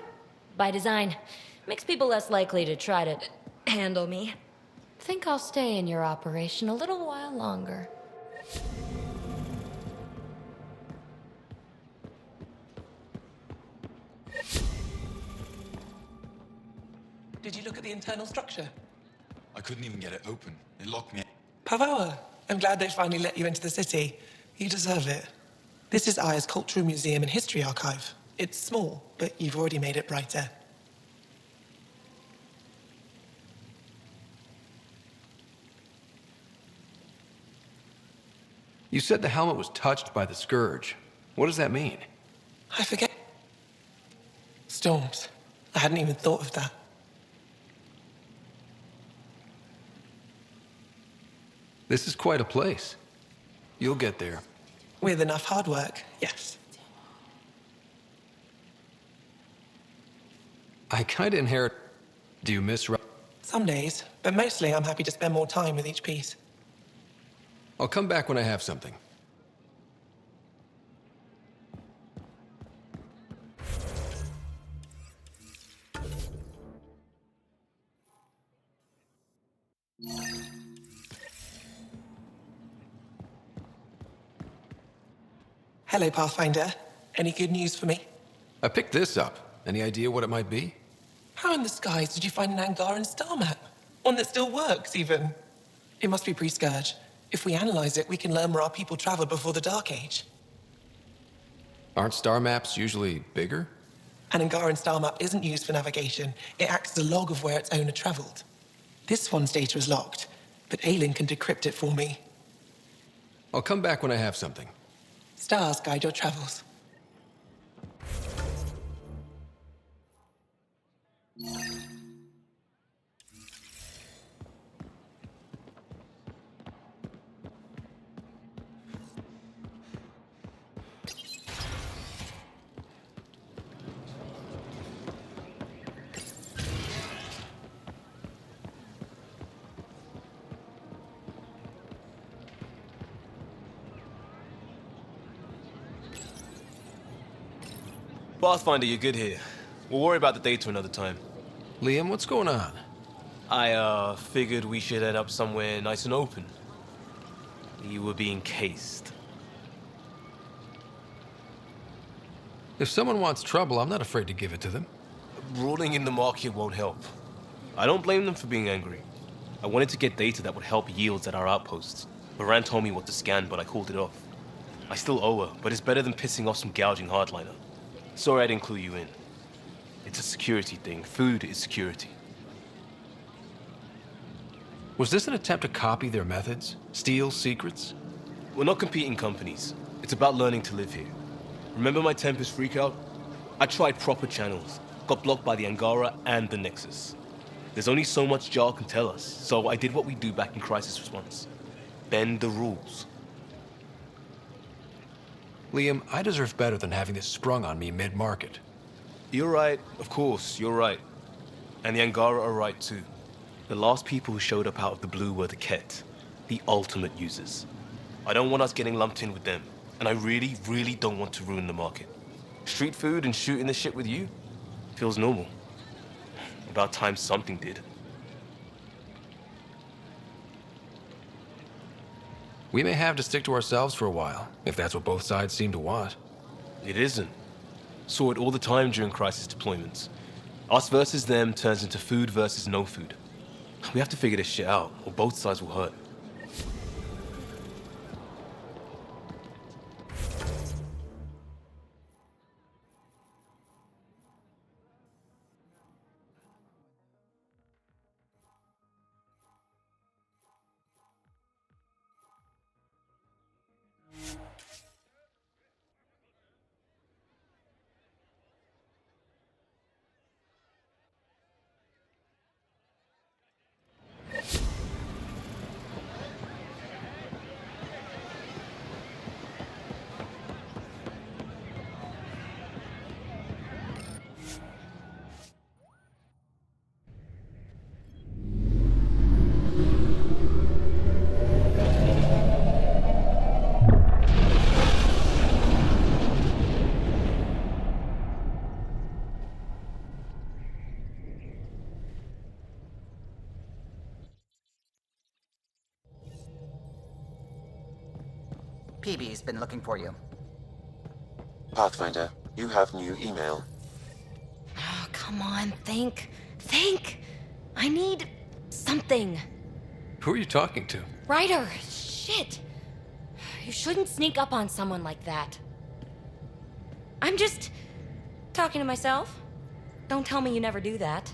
By design. Makes people less likely to try to handle me. Think I'll stay in your operation a little while longer. Did you look at the internal structure? I couldn't even get it open. It locked me. Pavoa, I'm glad they finally let you into the city. You deserve it. This is Aya's Cultural Museum and History Archive. It's small, but you've already made it brighter. You said the helmet was touched by the Scourge. What does that mean? I forget. Storms. I hadn't even thought of that. This is quite a place. You'll get there. With enough hard work, yes. I kinda inherit... Do you miss... Some days, but mostly I'm happy to spend more time with each piece. I'll come back when I have something. Hello, Pathfinder. Any good news for me? I picked this up. Any idea what it might be? How in the skies did you find an Angaran star map? One that still works, even. It must be pre-Scourge. If we analyze it, we can learn where our people traveled before the Dark Age. Aren't star maps usually bigger? An Angaran star map isn't used for navigation. It acts as a log of where its owner traveled. This one's data is locked, but Aelin can decrypt it for me. I'll come back when I have something. Stars guide your travels. Pathfinder, you're good here. We'll worry about the data another time. Liam, what's going on? I, figured we should head up somewhere nice and open. You were being cased. If someone wants trouble, I'm not afraid to give it to them. Ruling in the market won't help. I don't blame them for being angry. I wanted to get data that would help yields at our outposts. Moran told me what to scan, but I called it off. I still owe her, but it's better than pissing off some gouging hardliner. Sorry I didn't clue you in. It's a security thing. Food is security. Was this an attempt to copy their methods? Steal secrets? We're not competing companies. It's about learning to live here. Remember my Tempest freakout? I tried proper channels. Got blocked by the Angara and the Nexus. There's only so much Jarl can tell us, so I did what we do back in crisis response. Bend the rules. Liam, I deserve better than having this sprung on me mid-market. You're right, of course, you're right. And the Angara are right too. The last people who showed up out of the blue were the Ket, the ultimate users. I don't want us getting lumped in with them, and I really, really don't want to ruin the market. Street food and shooting the shit with you feels normal. About time something did. We may have to stick to ourselves for a while, if that's what both sides seem to want. It isn't. Saw it all the time during crisis deployments. Us versus them turns into food versus no food. We have to figure this shit out, or both sides will hurt. PB's been looking for you. Pathfinder, you have new email. Oh, come on, think. Think! I need something. Who are you talking to? Ryder, shit. You shouldn't sneak up on someone like that. I'm just talking to myself. Don't tell me you never do that.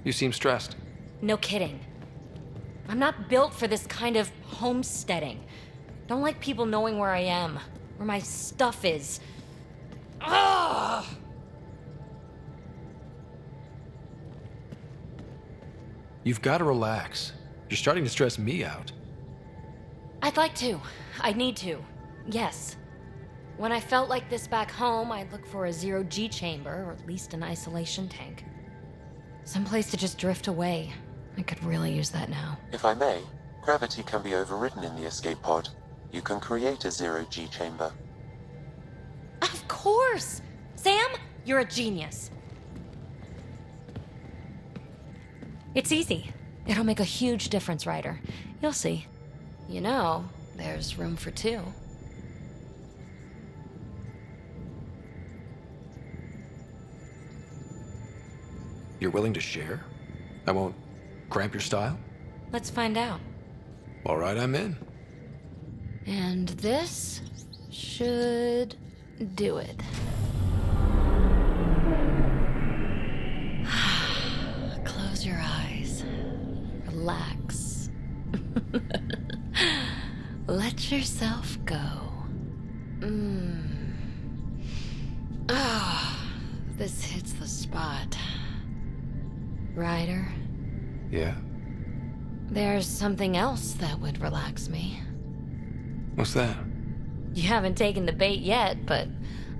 You seem stressed. No kidding. I'm not built for this kind of homesteading. Don't like people knowing where I am, where my stuff is. Ugh! You've got to relax. You're starting to stress me out. I'd like to. I'd need to. Yes. When I felt like this back home, I'd look for a zero-G chamber, or at least an isolation tank. Someplace to just drift away. I could really use that now. If I may, gravity can be overridden in the escape pod. You can create a zero-G chamber. Of course! Sam, you're a genius. It's easy. It'll make a huge difference, Ryder. You'll see. You know, there's room for two. You're willing to share? I won't cramp your style? Let's find out. All right, I'm in. And this should do it. Close your eyes. Relax. Let yourself go. This hits the spot. Ryder, Yeah? there's something else that would relax me. What's that? You haven't taken the bait yet, but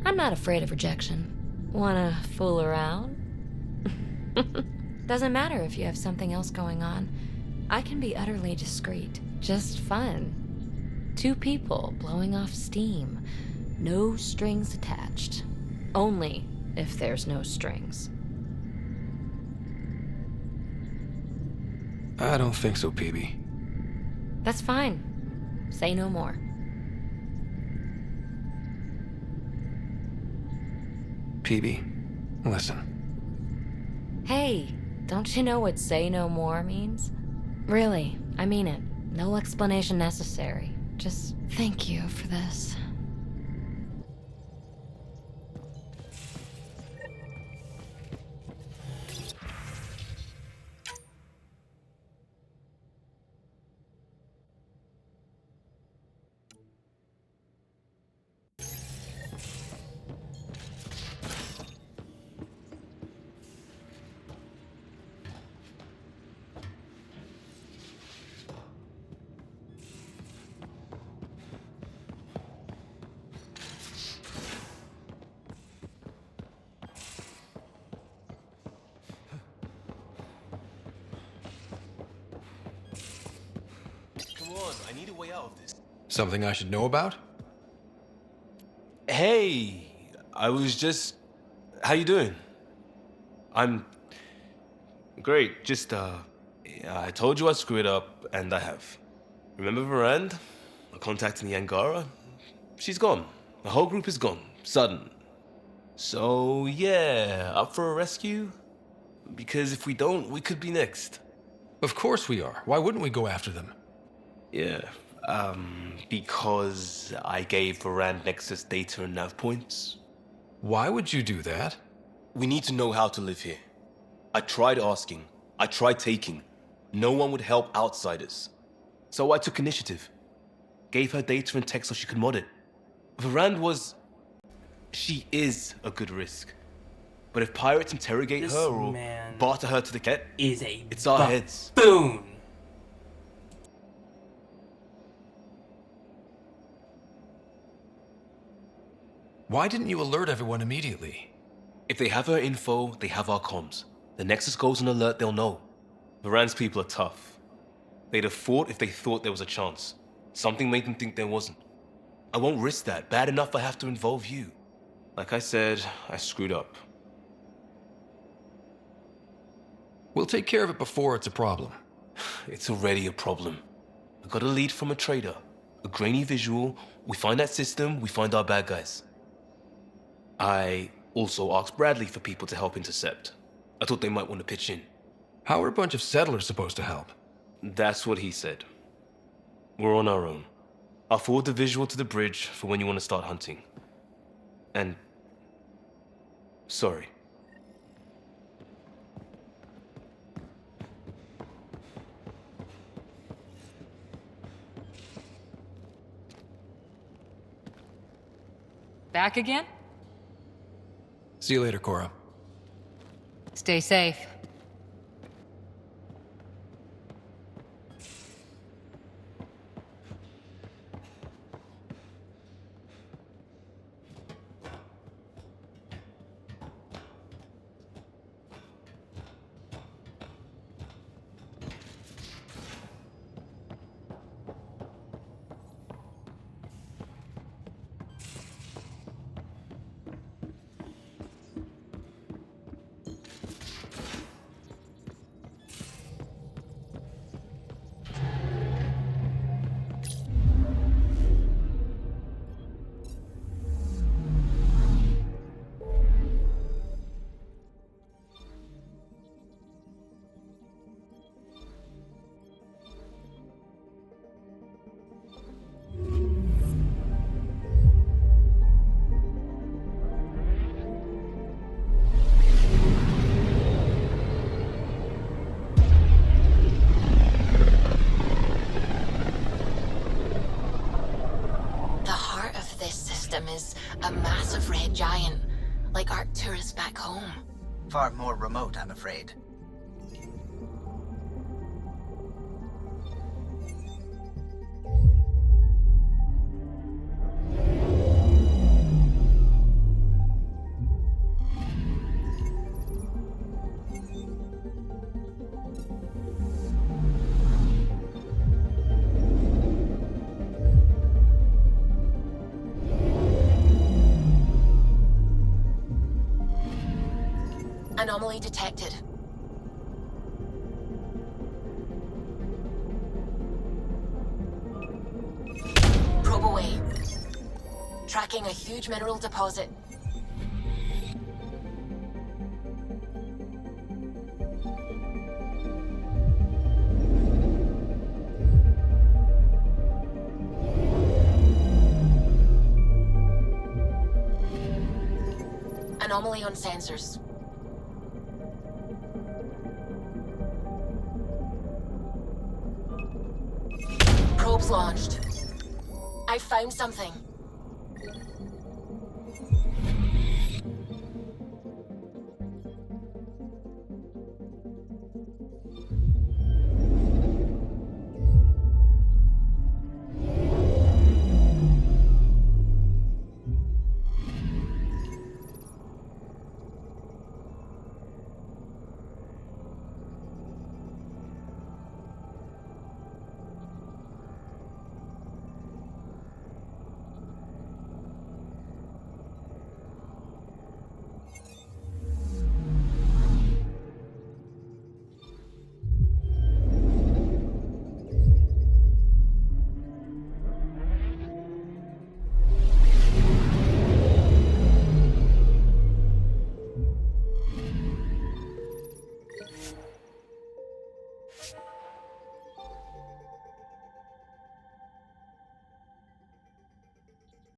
I'm not afraid of rejection. Wanna fool around? Doesn't matter if you have something else going on. I can be utterly discreet. Just fun. Two people blowing off steam. No strings attached. Only if there's no strings. I don't think so, Peebee. That's fine. Say no more. Peebee, listen. Hey, don't you know what say no more means? Really, I mean it. No explanation necessary. Just thank you for this. Come on, I need a way out of this. Something I should know about? Hey, I was just... How you doing? I'm... Great, just, I told you I screwed up, and I have. Remember Varand? I contacted the Angara? She's gone. The whole group is gone. Sudden. So, yeah, up for a rescue? Because if we don't, we could be next. Of course we are. Why wouldn't we go after them? Yeah, because I gave Varand Nexus data and nav points. Why would you do that? We need to know how to live here. I tried asking. I tried taking. No one would help outsiders. So I took initiative. Gave her data and tech so she could mod it. Varand was... She is a good risk. But if pirates interrogate This her or man barter her to the ket, is a it's our heads. Boom. Why didn't you alert everyone immediately? If they have her info, they have our comms. The Nexus goes on alert, they'll know. Varand's people are tough. They'd have fought if they thought there was a chance. Something made them think there wasn't. I won't risk that. Bad enough I have to involve you. Like I said, I screwed up. We'll take care of it before it's a problem. It's already a problem. I got a lead from a trader. A grainy visual. We find that system, we find our bad guys. I also asked Bradley for people to help intercept. I thought they might want to pitch in. How are a bunch of settlers supposed to help? That's what he said. We're on our own. I'll forward the visual to the bridge for when you want to start hunting. And... sorry. Back again? See you later, Cora. Stay safe. is a massive red giant, like Arcturus back home. Far more remote, I'm afraid. Anomaly detected. Probe away. Tracking a huge mineral deposit. Anomaly on sensors. Probes launched. I found something.